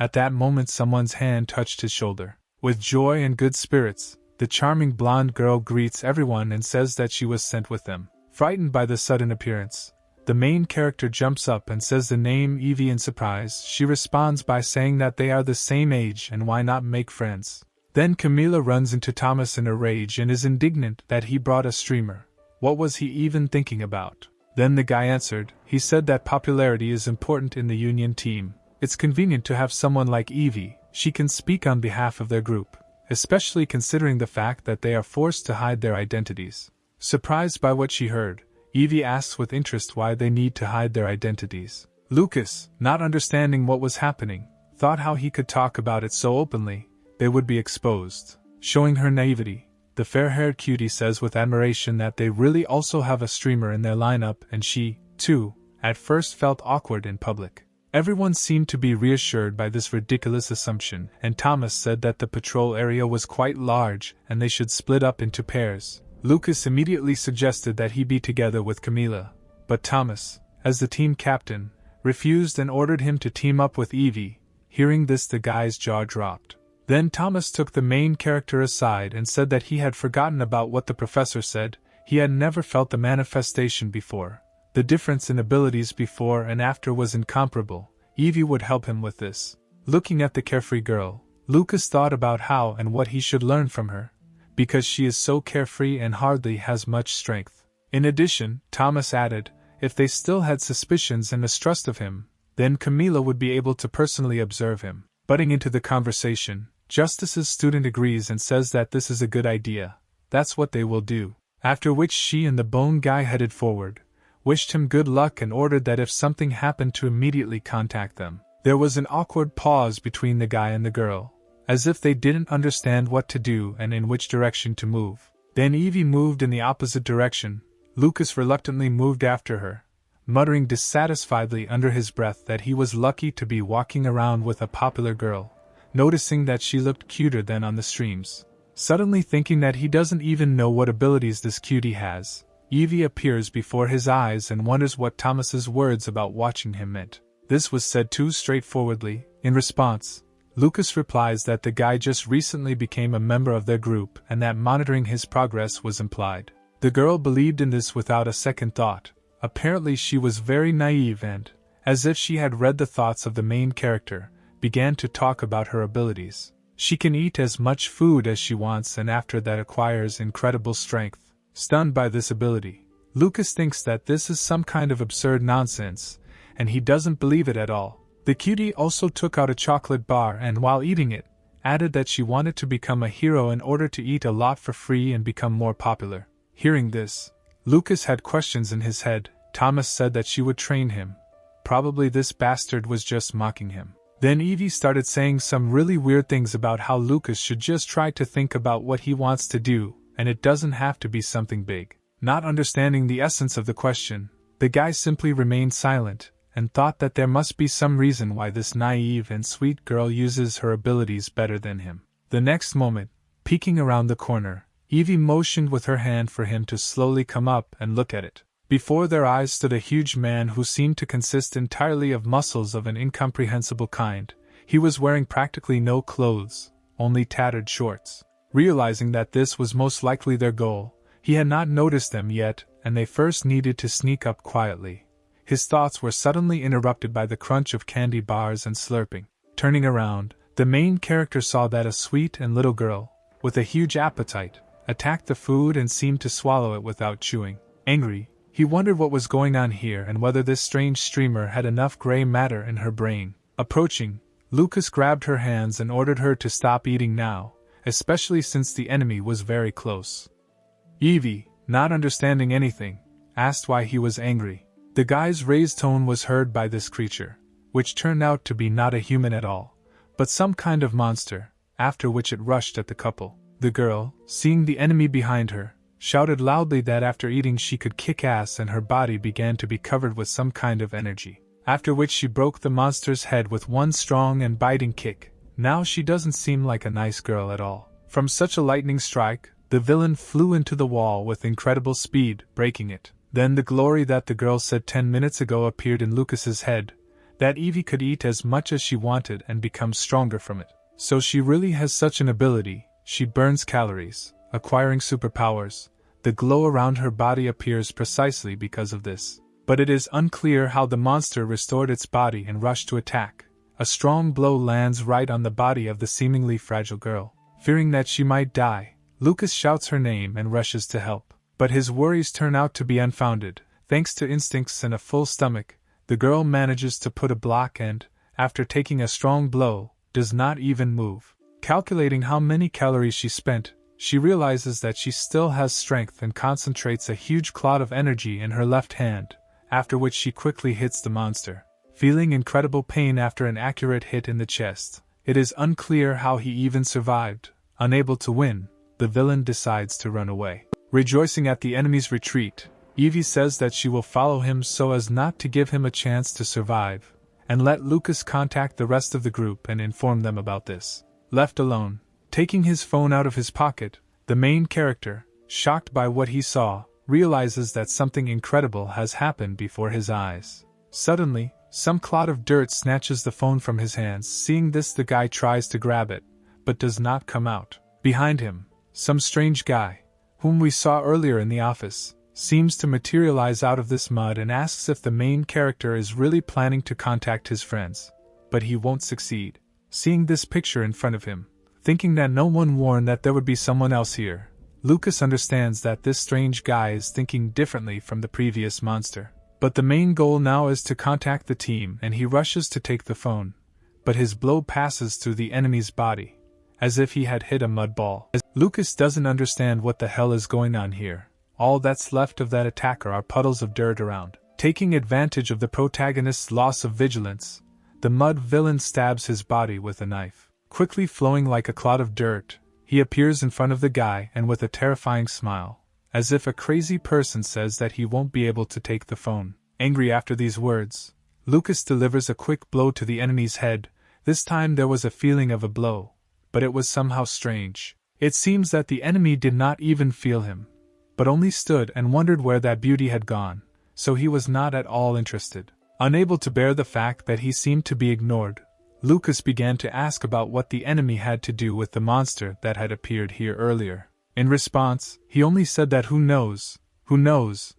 At that moment someone's hand touched his shoulder. With joy and good spirits, the charming blonde girl greets everyone and says that she was sent with them. Frightened by the sudden appearance, the main character jumps up and says the name Evie in surprise. She responds by saying that they are the same age and why not make friends. Then Camila runs into Thomas in a rage and is indignant that he brought a streamer. What was he even thinking about? Then the guy answered. He said that popularity is important in the Union team. It's convenient to have someone like Evie. She can speak on behalf of their group, especially considering the fact that they are forced to hide their identities. Surprised by what she heard, Evie asks with interest why they need to hide their identities. Lucas, not understanding what was happening, thought how he could talk about it so openly, they would be exposed. Showing her naivety, the fair-haired cutie says with admiration that they really also have a streamer in their lineup, and she, too, at first felt awkward in public. Everyone seemed to be reassured by this ridiculous assumption, and Thomas said that the patrol area was quite large and they should split up into pairs. Lucas immediately suggested that he be together with Camila, but Thomas, as the team captain, refused and ordered him to team up with Evie. Hearing this, the guy's jaw dropped. Then Thomas took the main character aside and said that he had forgotten about what the professor said. He had never felt the manifestation before. The difference in abilities before and after was incomparable. Evie would help him with this. Looking at the carefree girl, Lucas thought about how and what he should learn from her, because she is so carefree and hardly has much strength. In addition, Thomas added, if they still had suspicions and mistrust of him, then Camila would be able to personally observe him. Butting into the conversation, Justice's student agrees and says that this is a good idea. That's what they will do. After which she and the bone guy headed forward, wished him good luck and ordered that if something happened to immediately contact them. There was an awkward pause between the guy and the girl, as if they didn't understand what to do and in which direction to move. Then Evie moved in the opposite direction. Lucas reluctantly moved after her, muttering dissatisfiedly under his breath that he was lucky to be walking around with a popular girl, noticing that she looked cuter than on the streams. Suddenly thinking that he doesn't even know what abilities this cutie has, Evie appears before his eyes and wonders what Thomas's words about watching him meant. This was said too straightforwardly. In response, Lucas replies that the guy just recently became a member of their group and that monitoring his progress was implied. The girl believed in this without a second thought. Apparently she was very naive and, as if she had read the thoughts of the main character, began to talk about her abilities. She can eat as much food as she wants and after that acquires incredible strength. Stunned by this ability, Lucas thinks that this is some kind of absurd nonsense, and he doesn't believe it at all. The cutie also took out a chocolate bar and while eating it, added that she wanted to become a hero in order to eat a lot for free and become more popular. Hearing this, Lucas had questions in his head. Thomas said that she would train him. Probably this bastard was just mocking him. Then Evie started saying some really weird things about how Lucas should just try to think about what he wants to do, and it doesn't have to be something big. Not understanding the essence of the question, the guy simply remained silent, and thought that there must be some reason why this naive and sweet girl uses her abilities better than him. The next moment, peeking around the corner, Evie motioned with her hand for him to slowly come up and look at it. Before their eyes stood a huge man who seemed to consist entirely of muscles of an incomprehensible kind. He was wearing practically no clothes, only tattered shorts. Realizing that this was most likely their goal, he had not noticed them yet, and they first needed to sneak up quietly. His thoughts were suddenly interrupted by the crunch of candy bars and slurping. Turning around, the main character saw that a sweet and little girl, with a huge appetite, attacked the food and seemed to swallow it without chewing. Angry, He wondered what was going on here and whether this strange streamer had enough gray matter in her brain. Approaching, Lucas grabbed her hands and ordered her to stop eating now, especially since the enemy was very close. Evie, not understanding anything, asked why he was angry. The guy's raised tone was heard by this creature, which turned out to be not a human at all, but some kind of monster, after which it rushed at the couple. The girl, seeing the enemy behind her, shouted loudly that after eating she could kick ass, and her body began to be covered with some kind of energy, after which she broke the monster's head with one strong and biting kick. Now she doesn't seem like a nice girl at all. From such a lightning strike, the villain flew into the wall with incredible speed, breaking it. Then the glory that the girl said 10 minutes ago appeared in Lucas's head, that Evie could eat as much as she wanted and become stronger from it. So she really has such an ability. She burns calories, acquiring superpowers. The glow around her body appears precisely because of this. But it is unclear how the monster restored its body and rushed to attack. A strong blow lands right on the body of the seemingly fragile girl. Fearing that she might die, Lucas shouts her name and rushes to help. But his worries turn out to be unfounded. Thanks to instincts and a full stomach, the girl manages to put a block and, after taking a strong blow, does not even move. Calculating how many calories she spent, she realizes that she still has strength and concentrates a huge clot of energy in her left hand, after which she quickly hits the monster. Feeling incredible pain after an accurate hit in the chest, it is unclear how he even survived. Unable to win, the villain decides to run away. Rejoicing at the enemy's retreat, Evie says that she will follow him so as not to give him a chance to survive, and let Lucas contact the rest of the group and inform them about this. Left alone, taking his phone out of his pocket, the main character, shocked by what he saw, realizes that something incredible has happened before his eyes. Suddenly, some clod of dirt snatches the phone from his hands. Seeing this, the guy tries to grab it, but does not come out. Behind him, some strange guy, whom we saw earlier in the office, seems to materialize out of this mud and asks if the main character is really planning to contact his friends. But he won't succeed. Seeing this picture in front of him, thinking that no one warned that there would be someone else here, Lucas understands that this strange guy is thinking differently from the previous monster. But the main goal now is to contact the team, and he rushes to take the phone. But his blow passes through the enemy's body, as if he had hit a mud ball. Lucas doesn't understand what the hell is going on here. All that's left of that attacker are puddles of dirt around. Taking advantage of the protagonist's loss of vigilance, the mud villain stabs his body with a knife. Quickly flowing like a clod of dirt, he appears in front of the guy and with a terrifying smile, as if a crazy person says that he won't be able to take the phone. Angry after these words, Lucas delivers a quick blow to the enemy's head. This time there was a feeling of a blow, but it was somehow strange. It seems that the enemy did not even feel him, but only stood and wondered where that beauty had gone, so he was not at all interested. Unable to bear the fact that he seemed to be ignored, Lucas began to ask about what the enemy had to do with the monster that had appeared here earlier. In response, he only said that who knows,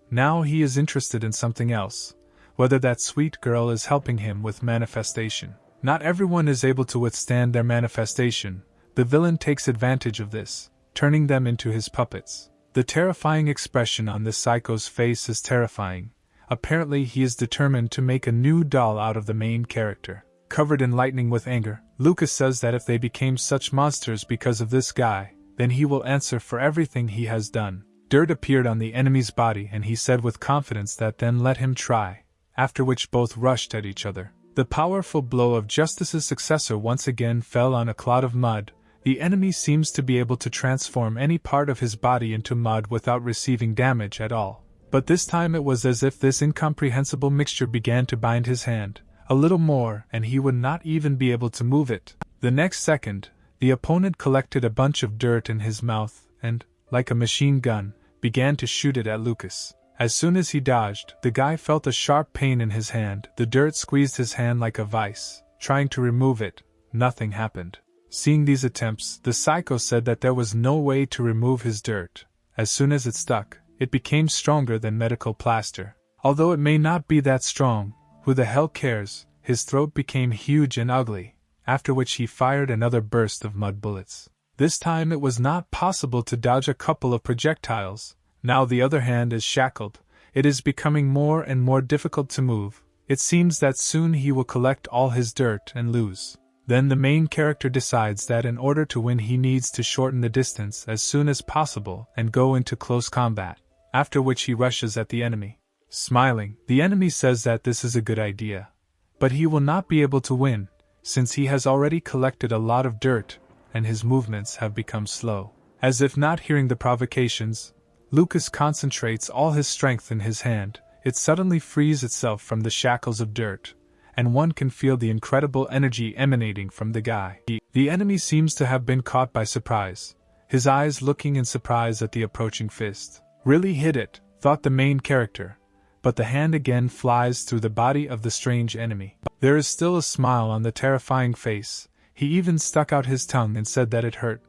now he is interested in something else, whether that sweet girl is helping him with manifestation. Not everyone is able to withstand their manifestation. The villain takes advantage of this, turning them into his puppets. The terrifying expression on this psycho's face is terrifying. Apparently he is determined to make a new doll out of the main character. Covered in lightning with anger, Lucas says that if they became such monsters because of this guy, then he will answer for everything he has done. Dirt appeared on the enemy's body and he said with confidence that then let him try, after which both rushed at each other. The powerful blow of Justice's successor once again fell on a clod of mud. The enemy seems to be able to transform any part of his body into mud without receiving damage at all. But this time it was as if this incomprehensible mixture began to bind his hand. A little more, and he would not even be able to move it. The next second, the opponent collected a bunch of dirt in his mouth and, like a machine gun, began to shoot it at Lucas. As soon as he dodged, the guy felt a sharp pain in his hand. The dirt squeezed his hand like a vice. Trying to remove it, nothing happened. Seeing these attempts, the psycho said that there was no way to remove his dirt. As soon as it stuck, it became stronger than medical plaster. Although it may not be that strong, who the hell cares? His throat became huge and ugly, after which he fired another burst of mud bullets. This time it was not possible to dodge a couple of projectiles. Now the other hand is shackled, It is becoming more and more difficult to move. It seems that soon he will collect all his dirt and lose. Then the main character decides that in order to win he needs to shorten the distance as soon as possible and go into close combat, after which he rushes at the enemy. Smiling, the enemy says that this is a good idea. But he will not be able to win, since he has already collected a lot of dirt, and his movements have become slow. As if not hearing the provocations, Lucas concentrates all his strength in his hand. It suddenly frees itself from the shackles of dirt, and one can feel the incredible energy emanating from the guy. The enemy seems to have been caught by surprise, his eyes looking in surprise at the approaching fist. Really hit it, thought the main character, but the hand again flies through the body of the strange enemy. There is still a smile on the terrifying face. He even stuck out his tongue and said that it hurt,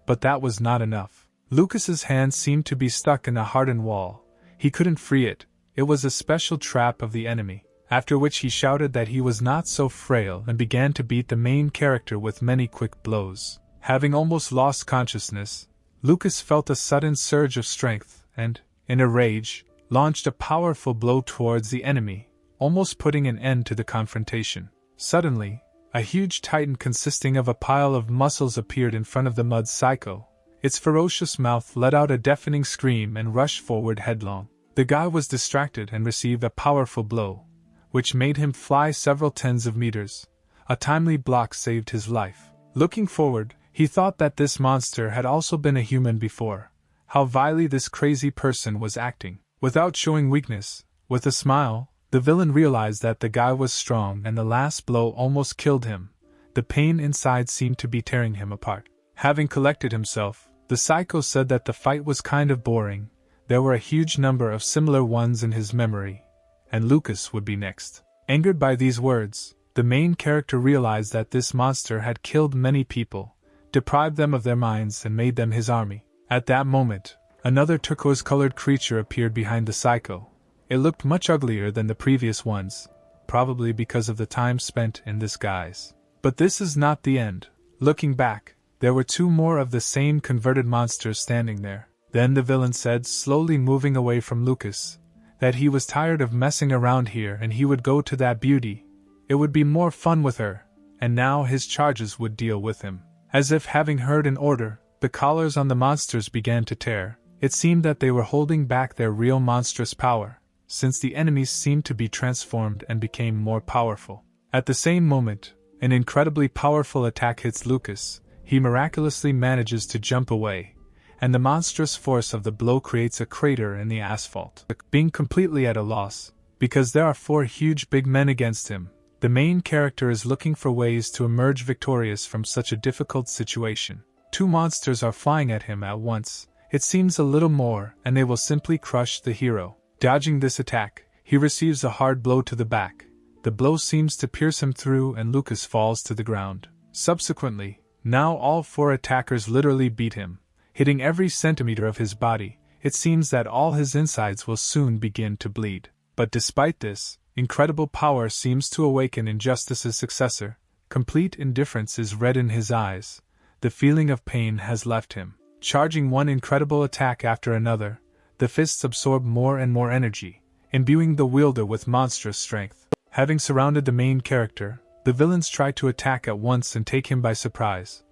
but that was not enough. Lucas's hand seemed to be stuck in a hardened wall. He couldn't free it. It was a special trap of the enemy. After which he shouted that he was not so frail and began to beat the main character with many quick blows. Having almost lost consciousness, Lucas felt a sudden surge of strength and, in a rage, launched a powerful blow towards the enemy, almost putting an end to the confrontation. Suddenly, a huge titan consisting of a pile of muscles appeared in front of the mud psycho. Its ferocious mouth let out a deafening scream and rushed forward headlong. The guy was distracted and received a powerful blow, which made him fly several tens of meters. A timely block saved his life. Looking forward, he thought that this monster had also been a human before. How vilely this crazy person was acting. Without showing weakness, with a smile, the villain realized that the guy was strong and the last blow almost killed him. The pain inside seemed to be tearing him apart. Having collected himself, the psycho said that the fight was kind of boring. There were a huge number of similar ones in his memory, and Lucas would be next. Angered by these words, the main character realized that this monster had killed many people, deprived them of their minds and made them his army. At that moment, another turquoise-colored creature appeared behind the psycho. It looked much uglier than the previous ones, probably because of the time spent in this guise. But this is not the end. Looking back, there were two more of the same converted monsters standing there. Then the villain said, slowly moving away from Lucas, that he was tired of messing around here and he would go to that beauty. It would be more fun with her, and now his charges would deal with him. As if having heard an order, the collars on the monsters began to tear. It seemed that they were holding back their real monstrous power, since the enemies seemed to be transformed and became more powerful. At the same moment, an incredibly powerful attack hits Lucas. He miraculously manages to jump away, and the monstrous force of the blow creates a crater in the asphalt. Being completely at a loss, because there are 4 huge big men against him, the main character is looking for ways to emerge victorious from such a difficult situation. 2 monsters are flying at him at once. It seems a little more, and they will simply crush the hero. Dodging this attack, he receives a hard blow to the back. The blow seems to pierce him through and Lucas falls to the ground. Subsequently, now all 4 attackers literally beat him, hitting every centimeter of his body. It seems that all his insides will soon begin to bleed. But despite this, incredible power seems to awaken in Justice's successor. Complete indifference is read in his eyes. The feeling of pain has left him. Charging one incredible attack after another, the fists absorb more and more energy, imbuing the wielder with monstrous strength. Having surrounded the main character, the villains try to attack at once and take him by surprise.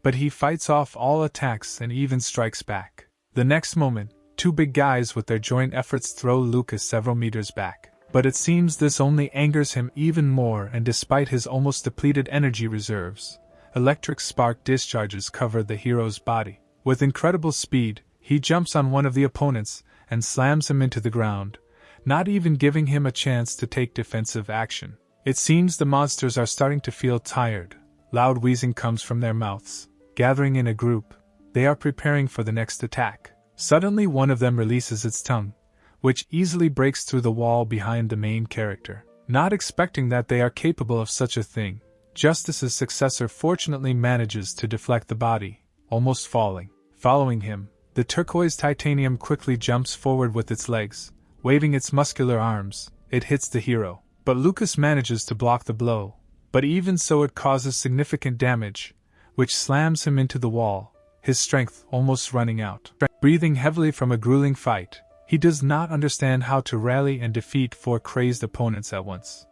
But he fights off all attacks and even strikes back. The next moment, 2 big guys with their joint efforts throw Lucas several meters back. But it seems this only angers him even more, and despite his almost depleted energy reserves, electric spark discharges cover the hero's body. With incredible speed, he jumps on one of the opponents and slams him into the ground, not even giving him a chance to take defensive action. It seems the monsters are starting to feel tired. Loud wheezing comes from their mouths. Gathering in a group, they are preparing for the next attack. Suddenly one of them releases its tongue, which easily breaks through the wall behind the main character. Not expecting that they are capable of such a thing, Justice's successor fortunately manages to deflect the body, almost falling. Following him, the turquoise titanium quickly jumps forward with its legs. Waving its muscular arms, it hits the hero. But Lucas manages to block the blow. But even so it causes significant damage, which slams him into the wall, his strength almost running out. Breathing heavily from a grueling fight, He does not understand how to rally and defeat 4 crazed opponents at once.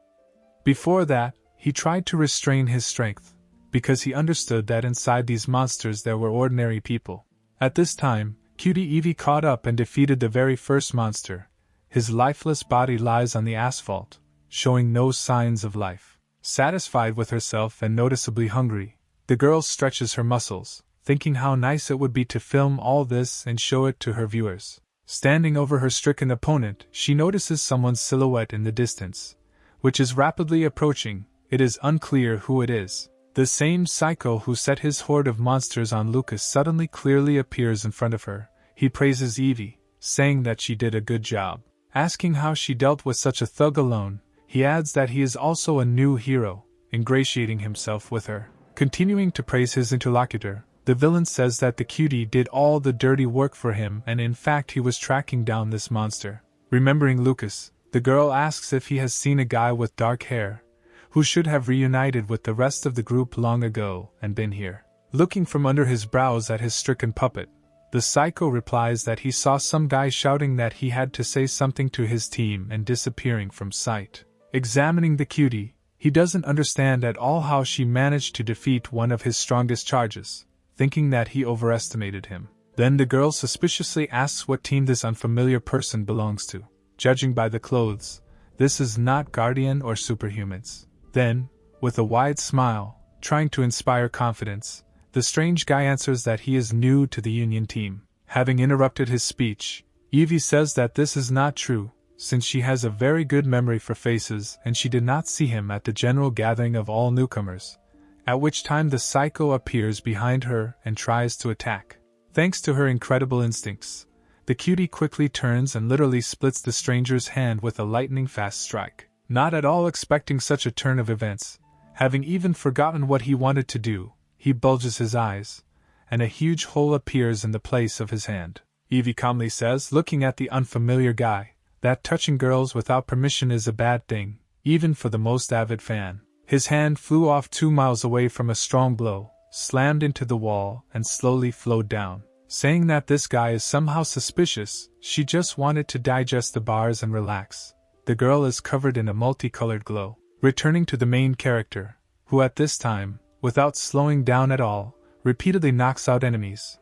Before that, he tried to restrain his strength, because he understood that inside these monsters there were ordinary people. At this time, Cutie Eevee caught up and defeated the very first monster. His lifeless body lies on the asphalt, showing no signs of life. Satisfied with herself and noticeably hungry, the girl stretches her muscles, thinking how nice it would be to film all this and show it to her viewers. Standing over her stricken opponent, she notices someone's silhouette in the distance, which is rapidly approaching. It is unclear who it is. The same psycho who set his horde of monsters on Lucas suddenly clearly appears in front of her. He praises Eevee, saying that she did a good job. Asking how she dealt with such a thug alone, he adds that he is also a new hero, ingratiating himself with her. Continuing to praise his interlocutor, the villain says that the cutie did all the dirty work for him and in fact he was tracking down this monster. Remembering Lucas, the girl asks if he has seen a guy with dark hair, who should have reunited with the rest of the group long ago and been here. Looking from under his brows at his stricken puppet, the psycho replies that he saw some guy shouting that he had to say something to his team and disappearing from sight. Examining the cutie, he doesn't understand at all how she managed to defeat one of his strongest charges, thinking that he overestimated him. Then the girl suspiciously asks what team this unfamiliar person belongs to. Judging by the clothes, this is not Guardian or Superhumans. Then, with a wide smile, trying to inspire confidence, the strange guy answers that he is new to the Union team. Having interrupted his speech, Eevee says that this is not true, since she has a very good memory for faces and she did not see him at the general gathering of all newcomers, at which time the psycho appears behind her and tries to attack. Thanks to her incredible instincts, the cutie quickly turns and literally splits the stranger's hand with a lightning-fast strike. Not at all expecting such a turn of events, having even forgotten what he wanted to do, he bulges his eyes, and a huge hole appears in the place of his hand. Eevee calmly says, looking at the unfamiliar guy, that touching girls without permission is a bad thing, even for the most avid fan. His hand flew off 2 miles away from a strong blow, slammed into the wall, and slowly flowed down. Saying that this guy is somehow suspicious, she just wanted to digest the bars and relax. The girl is covered in a multicolored glow. Returning to the main character, who at this time, without slowing down at all, repeatedly knocks out enemies.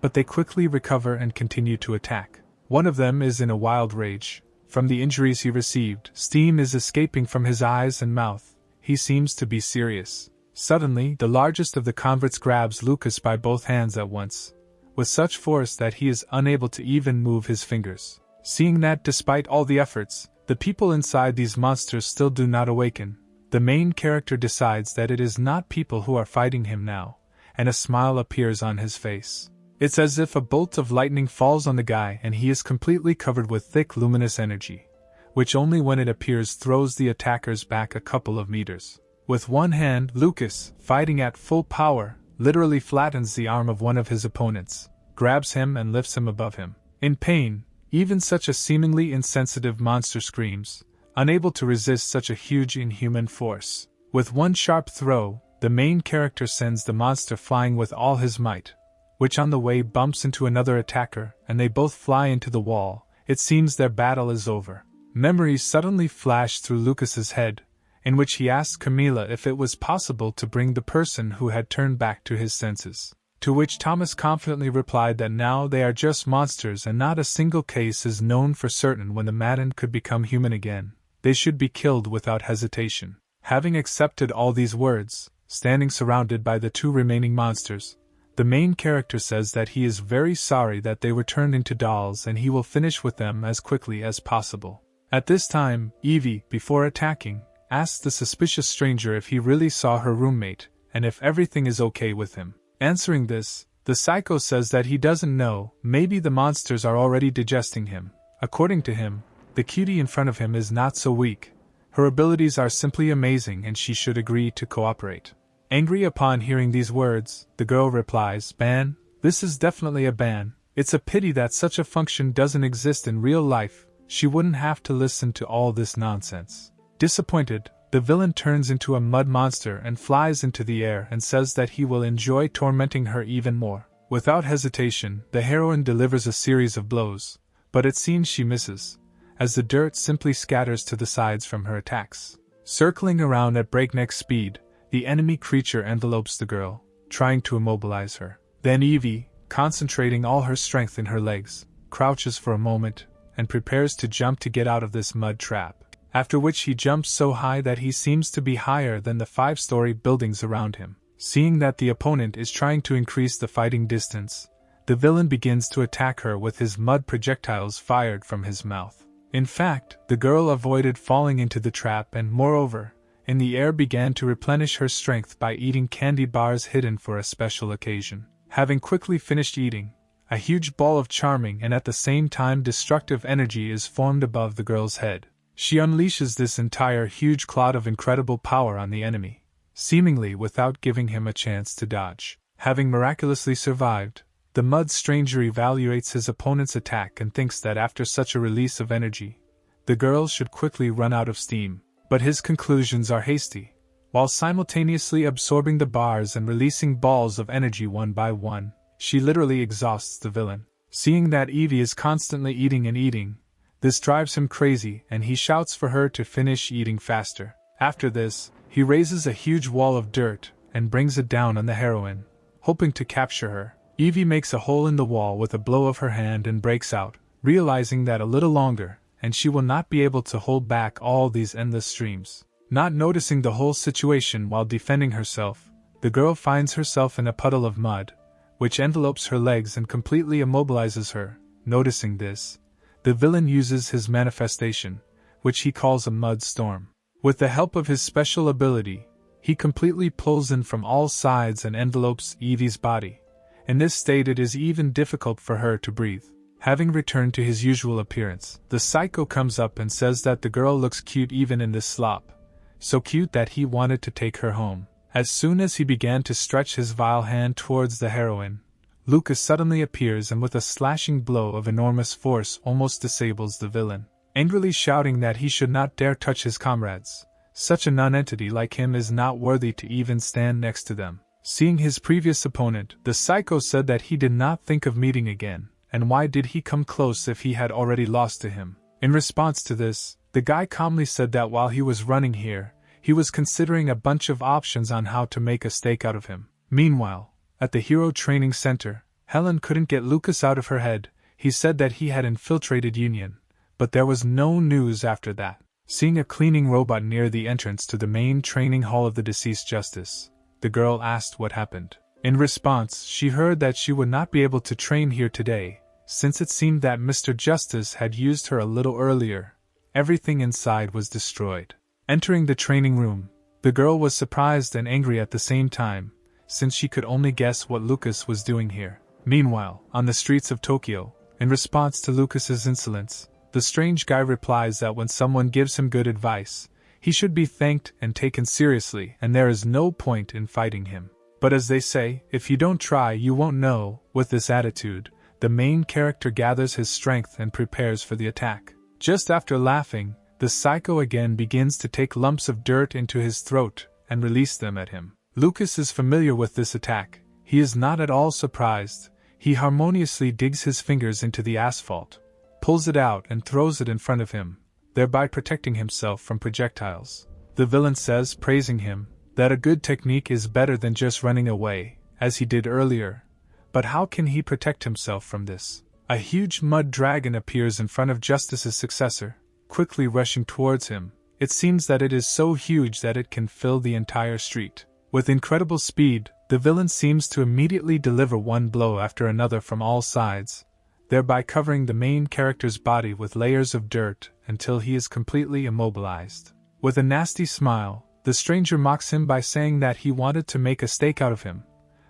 But they quickly recover and continue to attack. One of them is in a wild rage. From the injuries he received, steam is escaping from his eyes and mouth. He seems to be serious. Suddenly, the largest of the converts grabs Lucas by both hands at once, with such force that he is unable to even move his fingers. Seeing that despite all the efforts, the people inside these monsters still do not awaken, the main character decides that it is not people who are fighting him now, and a smile appears on his face. It's as if a bolt of lightning falls on the guy and he is completely covered with thick luminous energy, which only when it appears throws the attackers back a couple of meters. With one hand, Lucas, fighting at full power, literally flattens the arm of one of his opponents, grabs him and lifts him above him. In pain, even such a seemingly insensitive monster screams, unable to resist such a huge inhuman force. With one sharp throw, the main character sends the monster flying with all his might, which on the way bumps into another attacker and they both fly into the wall. It seems their battle is over. Memories suddenly flash through Lucas's head, in which he asked Camila if it was possible to bring the person who had turned back to his senses. To which Thomas confidently replied that now they are just monsters and not a single case is known for certain when the maddened could become human again. They should be killed without hesitation. Having accepted all these words, standing surrounded by the 2 remaining monsters, the main character says that he is very sorry that they were turned into dolls and he will finish with them as quickly as possible. At this time, Eevee, before attacking, asks the suspicious stranger if he really saw her roommate and if everything is okay with him. Answering this, the psycho says that he doesn't know, maybe the monsters are already digesting him. According to him, the cutie in front of him is not so weak. Her abilities are simply amazing and she should agree to cooperate. Angry upon hearing these words, the girl replies, "Ban? This is definitely a ban. It's a pity that such a function doesn't exist in real life. She wouldn't have to listen to all this nonsense." Disappointed, the villain turns into a mud monster and flies into the air and says that he will enjoy tormenting her even more. Without hesitation, the heroine delivers a series of blows, but it seems she misses, as the dirt simply scatters to the sides from her attacks. Circling around at breakneck speed, the enemy creature envelopes the girl, trying to immobilize her. Then Evie, concentrating all her strength in her legs, crouches for a moment, and prepares to jump to get out of this mud trap, after which he jumps so high that he seems to be higher than the 5-story buildings around him. Seeing that the opponent is trying to increase the fighting distance, the villain begins to attack her with his mud projectiles fired from his mouth. In fact, the girl avoided falling into the trap and, moreover, in the air began to replenish her strength by eating candy bars hidden for a special occasion. Having quickly finished eating, a huge ball of charming and at the same time destructive energy is formed above the girl's head. She unleashes this entire huge cloud of incredible power on the enemy, seemingly without giving him a chance to dodge. Having miraculously survived, the mud stranger evaluates his opponent's attack and thinks that after such a release of energy, the girl should quickly run out of steam. But his conclusions are hasty. While simultaneously absorbing the bars and releasing balls of energy one by one, she literally exhausts the villain. Seeing that Evie is constantly eating and eating, this drives him crazy and he shouts for her to finish eating faster. After this, he raises a huge wall of dirt and brings it down on the heroine, hoping to capture her. Evie makes a hole in the wall with a blow of her hand and breaks out, realizing that a little longer, and she will not be able to hold back all these endless streams. Not noticing the whole situation while defending herself, the girl finds herself in a puddle of mud, which envelopes her legs and completely immobilizes her. Noticing this, the villain uses his manifestation, which he calls a mud storm. With the help of his special ability, he completely pulls in from all sides and envelopes Evie's body. In this state it is even difficult for her to breathe. Having returned to his usual appearance, the psycho comes up and says that the girl looks cute even in this slop, so cute that he wanted to take her home. As soon as he began to stretch his vile hand towards the heroine, Lucas suddenly appears and with a slashing blow of enormous force almost disables the villain, angrily shouting that he should not dare touch his comrades. Such a nonentity like him is not worthy to even stand next to them. Seeing his previous opponent, the psycho said that he did not think of meeting again, and why did he come close if he had already lost to him? In response to this, the guy calmly said that while he was running here, he was considering a bunch of options on how to make a stake out of him. Meanwhile, at the Hero Training Center, Helen couldn't get Lucas out of her head. He said that he had infiltrated Union, but there was no news after that. Seeing a cleaning robot near the entrance to the main training hall of the deceased justice, the girl asked what happened. In response, she heard that she would not be able to train here today, since it seemed that Mr. Justice had used her a little earlier. Everything inside was destroyed. Entering the training room, the girl was surprised and angry at the same time, since she could only guess what Lucas was doing here. Meanwhile, on the streets of Tokyo, in response to Lucas's insolence, the strange guy replies that when someone gives him good advice, he should be thanked and taken seriously, and there is no point in fighting him. But as they say, if you don't try, you won't know. With this attitude, the main character gathers his strength and prepares for the attack. Just after laughing, the psycho again begins to take lumps of dirt into his throat and release them at him. Lucas is familiar with this attack. He is not at all surprised. He harmoniously digs his fingers into the asphalt, pulls it out and throws it in front of him, thereby protecting himself from projectiles. The villain says, praising him, that a good technique is better than just running away, as he did earlier. But how can he protect himself from this? A huge mud dragon appears in front of Justice's successor, quickly rushing towards him. It seems that it is so huge that it can fill the entire street. With incredible speed, the villain seems to immediately deliver one blow after another from all sides, thereby covering the main character's body with layers of dirt until he is completely immobilized. With a nasty smile, the stranger mocks him by saying that he wanted to make a stake out of him,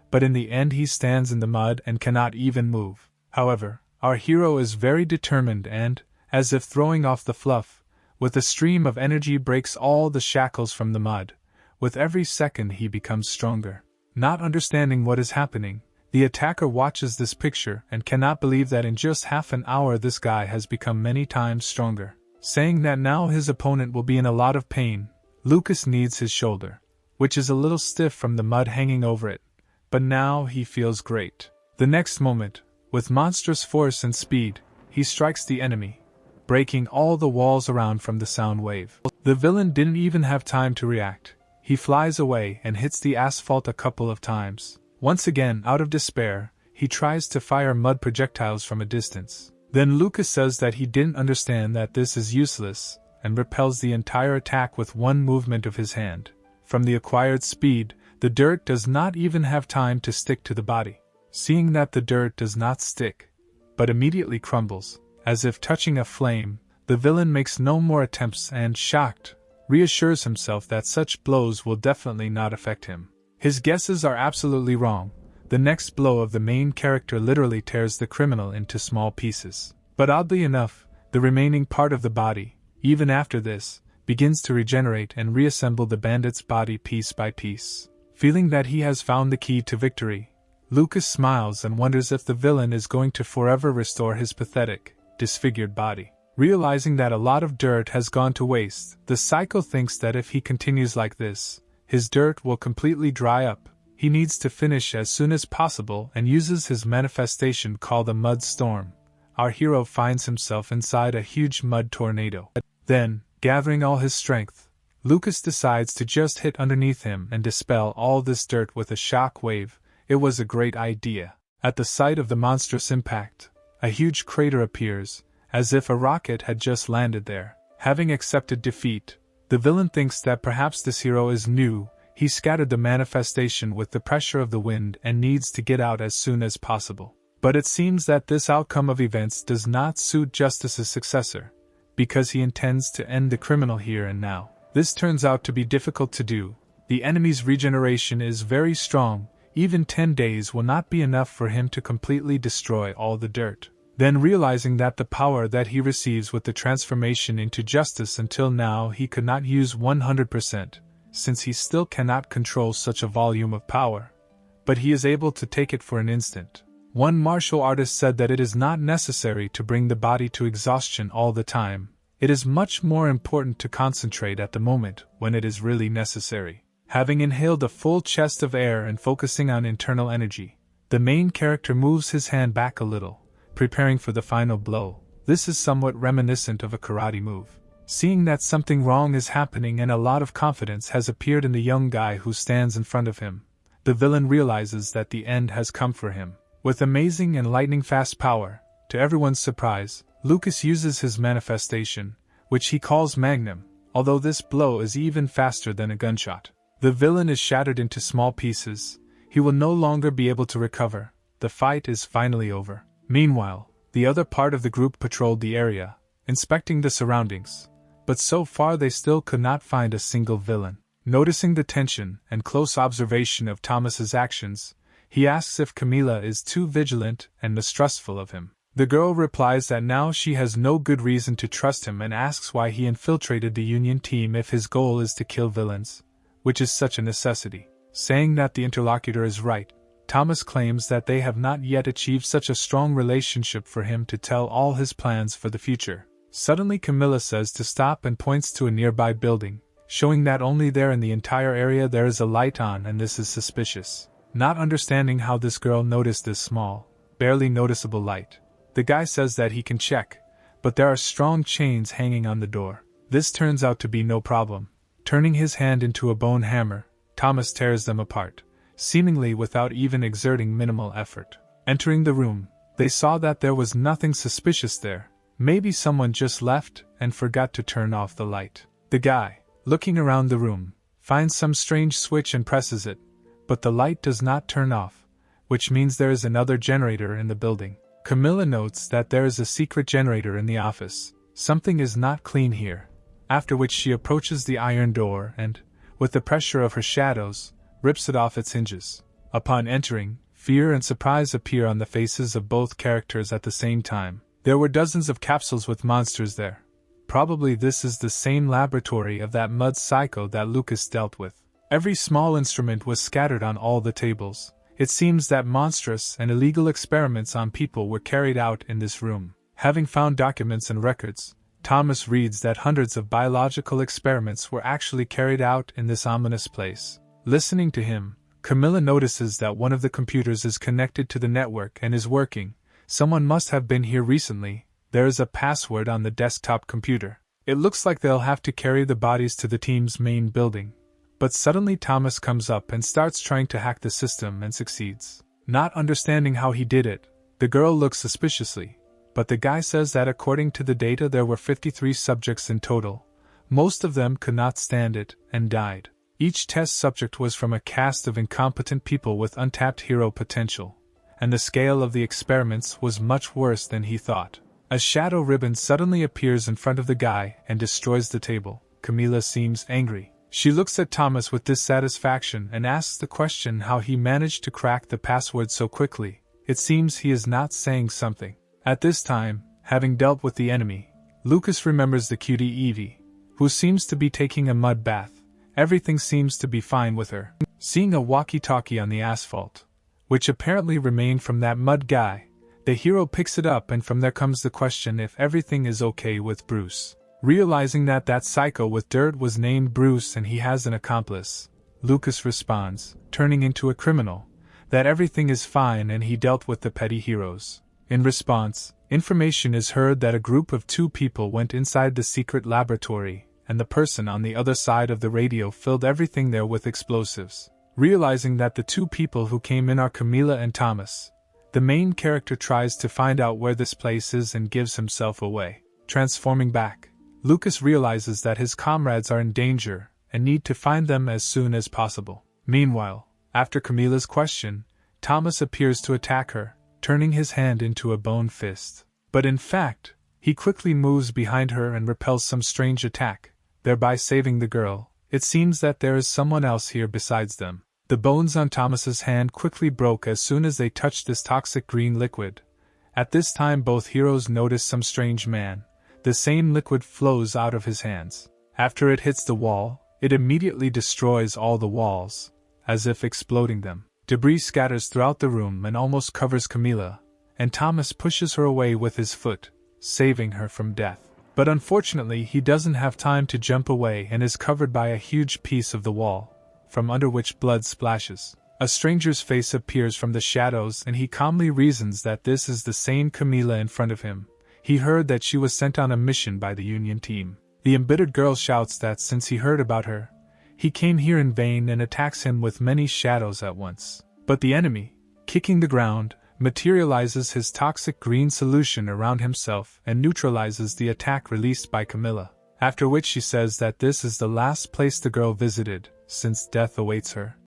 but in the end he stands in the mud and cannot even move. However, our hero is very determined and, as if throwing off the fluff, with a stream of energy breaks all the shackles from the mud. With every second he becomes stronger. Not understanding what is happening, the attacker watches this picture and cannot believe that in just half an hour this guy has become many times stronger. Saying that now his opponent will be in a lot of pain, Lucas kneads his shoulder, which is a little stiff from the mud hanging over it, but now he feels great. The next moment, with monstrous force and speed, he strikes the enemy, breaking all the walls around from the sound wave. The villain didn't even have time to react. He flies away and hits the asphalt a couple of times. Once again, out of despair, he tries to fire mud projectiles from a distance. Then Lucas says that he didn't understand that this is useless, and repels the entire attack with one movement of his hand. From the acquired speed, the dirt does not even have time to stick to the body. Seeing that the dirt does not stick, but immediately crumbles, as if touching a flame, the villain makes no more attempts and, shocked, reassures himself that such blows will definitely not affect him. His guesses are absolutely wrong. The next blow of the main character literally tears the criminal into small pieces. But oddly enough, the remaining part of the body, even after this, begins to regenerate and reassemble the bandit's body piece by piece. Feeling that he has found the key to victory, Lucas smiles and wonders if the villain is going to forever restore his pathetic, disfigured body. Realizing that a lot of dirt has gone to waste, the psycho thinks that if he continues like this, his dirt will completely dry up. He needs to finish as soon as possible and uses his manifestation called a mud storm. Our hero finds himself inside a huge mud tornado. Then, gathering all his strength, Lucas decides to just hit underneath him and dispel all this dirt with a shock wave. It was a great idea. At the sight of the monstrous impact, a huge crater appears, as if a rocket had just landed there. Having accepted defeat, the villain thinks that perhaps this hero is new. He scattered the manifestation with the pressure of the wind and needs to get out as soon as possible. But it seems that this outcome of events does not suit Justice's successor, because he intends to end the criminal here and now. This turns out to be difficult to do. The enemy's regeneration is very strong. Even 10 days will not be enough for him to completely destroy all the dirt. Then, realizing that the power that he receives with the transformation into Justice until now he could not use 100%, since he still cannot control such a volume of power, but he is able to take it for an instant. One martial artist said that it is not necessary to bring the body to exhaustion all the time. It is much more important to concentrate at the moment when it is really necessary. Having inhaled a full chest of air and focusing on internal energy, the main character moves his hand back a little, preparing for the final blow. This is somewhat reminiscent of a karate move. Seeing that something wrong is happening and a lot of confidence has appeared in the young guy who stands in front of him, the villain realizes that the end has come for him. With amazing and lightning-fast power, to everyone's surprise, Lucas uses his manifestation, which he calls Magnum, although this blow is even faster than a gunshot. The villain is shattered into small pieces. He will no longer be able to recover. The fight is finally over. Meanwhile, the other part of the group patrolled the area, inspecting the surroundings, but so far they still could not find a single villain. Noticing the tension and close observation of Thomas's actions, he asks if Camila is too vigilant and mistrustful of him. The girl replies that now she has no good reason to trust him and asks why he infiltrated the Union team if his goal is to kill villains, which is such a necessity. Saying that the interlocutor is right, Thomas claims that they have not yet achieved such a strong relationship for him to tell all his plans for the future. Suddenly Camilla says to stop and points to a nearby building, showing that only there in the entire area there is a light on, and this is suspicious. Not understanding how this girl noticed this small, barely noticeable light, the guy says that he can check, but there are strong chains hanging on the door. This turns out to be no problem. Turning his hand into a bone hammer, Thomas tears them apart, seemingly without even exerting minimal effort. Entering the room, they saw that there was nothing suspicious there. Maybe someone just left and forgot to turn off the light. The guy, looking around the room, finds some strange switch and presses it, but the light does not turn off, which means there is another generator in the building. Camilla notes that there is a secret generator in the office. Something is not clean here. After which she approaches the iron door and, with the pressure of her shadows, rips it off its hinges. Upon entering, fear and surprise appear on the faces of both characters at the same time. There were dozens of capsules with monsters there. Probably this is the same laboratory of that mud psycho that Lucas dealt with. Every small instrument was scattered on all the tables. It seems that monstrous and illegal experiments on people were carried out in this room. Having found documents and records, Thomas reads that hundreds of biological experiments were actually carried out in this ominous place. Listening to him, Camilla notices that one of the computers is connected to the network and is working. Someone must have been here recently, There is a password on the desktop computer. It looks like they'll have to carry the bodies to the team's main building. But suddenly Thomas comes up and starts trying to hack the system and succeeds. Not understanding how he did it, the girl looks suspiciously, but the guy says that according to the data there were 53 subjects in total. Most of them could not stand it and died. Each test subject was from a cast of incompetent people with untapped hero potential, and the scale of the experiments was much worse than he thought. A shadow ribbon suddenly appears in front of the guy and destroys the table. Camila seems angry. She looks at Thomas with dissatisfaction and asks the question how he managed to crack the password so quickly. It seems he is not saying something. At this time, having dealt with the enemy, Lucas remembers the cutie Evie, who seems to be taking a mud bath. Everything seems to be fine with her. Seeing a walkie-talkie on the asphalt, which apparently remained from that mud guy, the hero picks it up, and from there comes the question if everything is okay with Bruce. Realizing that psycho with dirt was named Bruce and he has an accomplice, Lucas responds, turning into a criminal, that everything is fine and he dealt with the petty heroes. In response, information is heard that a group of 2 people went inside the secret laboratory, and the person on the other side of the radio filled everything there with explosives. Realizing that the 2 people who came in are Camila and Thomas, the main character tries to find out where this place is and gives himself away. Transforming back, Lucas realizes that his comrades are in danger and need to find them as soon as possible. Meanwhile, after Camila's question, Thomas appears to attack her, turning his hand into a bone fist. But in fact, he quickly moves behind her and repels some strange attack, thereby saving the girl. It seems that there is someone else here besides them. The bones on Thomas's hand quickly broke as soon as they touched this toxic green liquid. At this time both heroes notice some strange man. The same liquid flows out of his hands. After it hits the wall, it immediately destroys all the walls, as if exploding them. Debris scatters throughout the room and almost covers Camila, and Thomas pushes her away with his foot, saving her from death. But unfortunately he doesn't have time to jump away and is covered by a huge piece of the wall, from under which blood splashes. A stranger's face appears from the shadows and he calmly reasons that this is the same Camila in front of him. He heard that she was sent on a mission by the Union team. The embittered girl shouts that since he heard about her, he came here in vain and attacks him with many shadows at once. But the enemy, kicking the ground, materializes his toxic green solution around himself and neutralizes the attack released by Camila. After which she says that this is the last place the girl visited, since death awaits her.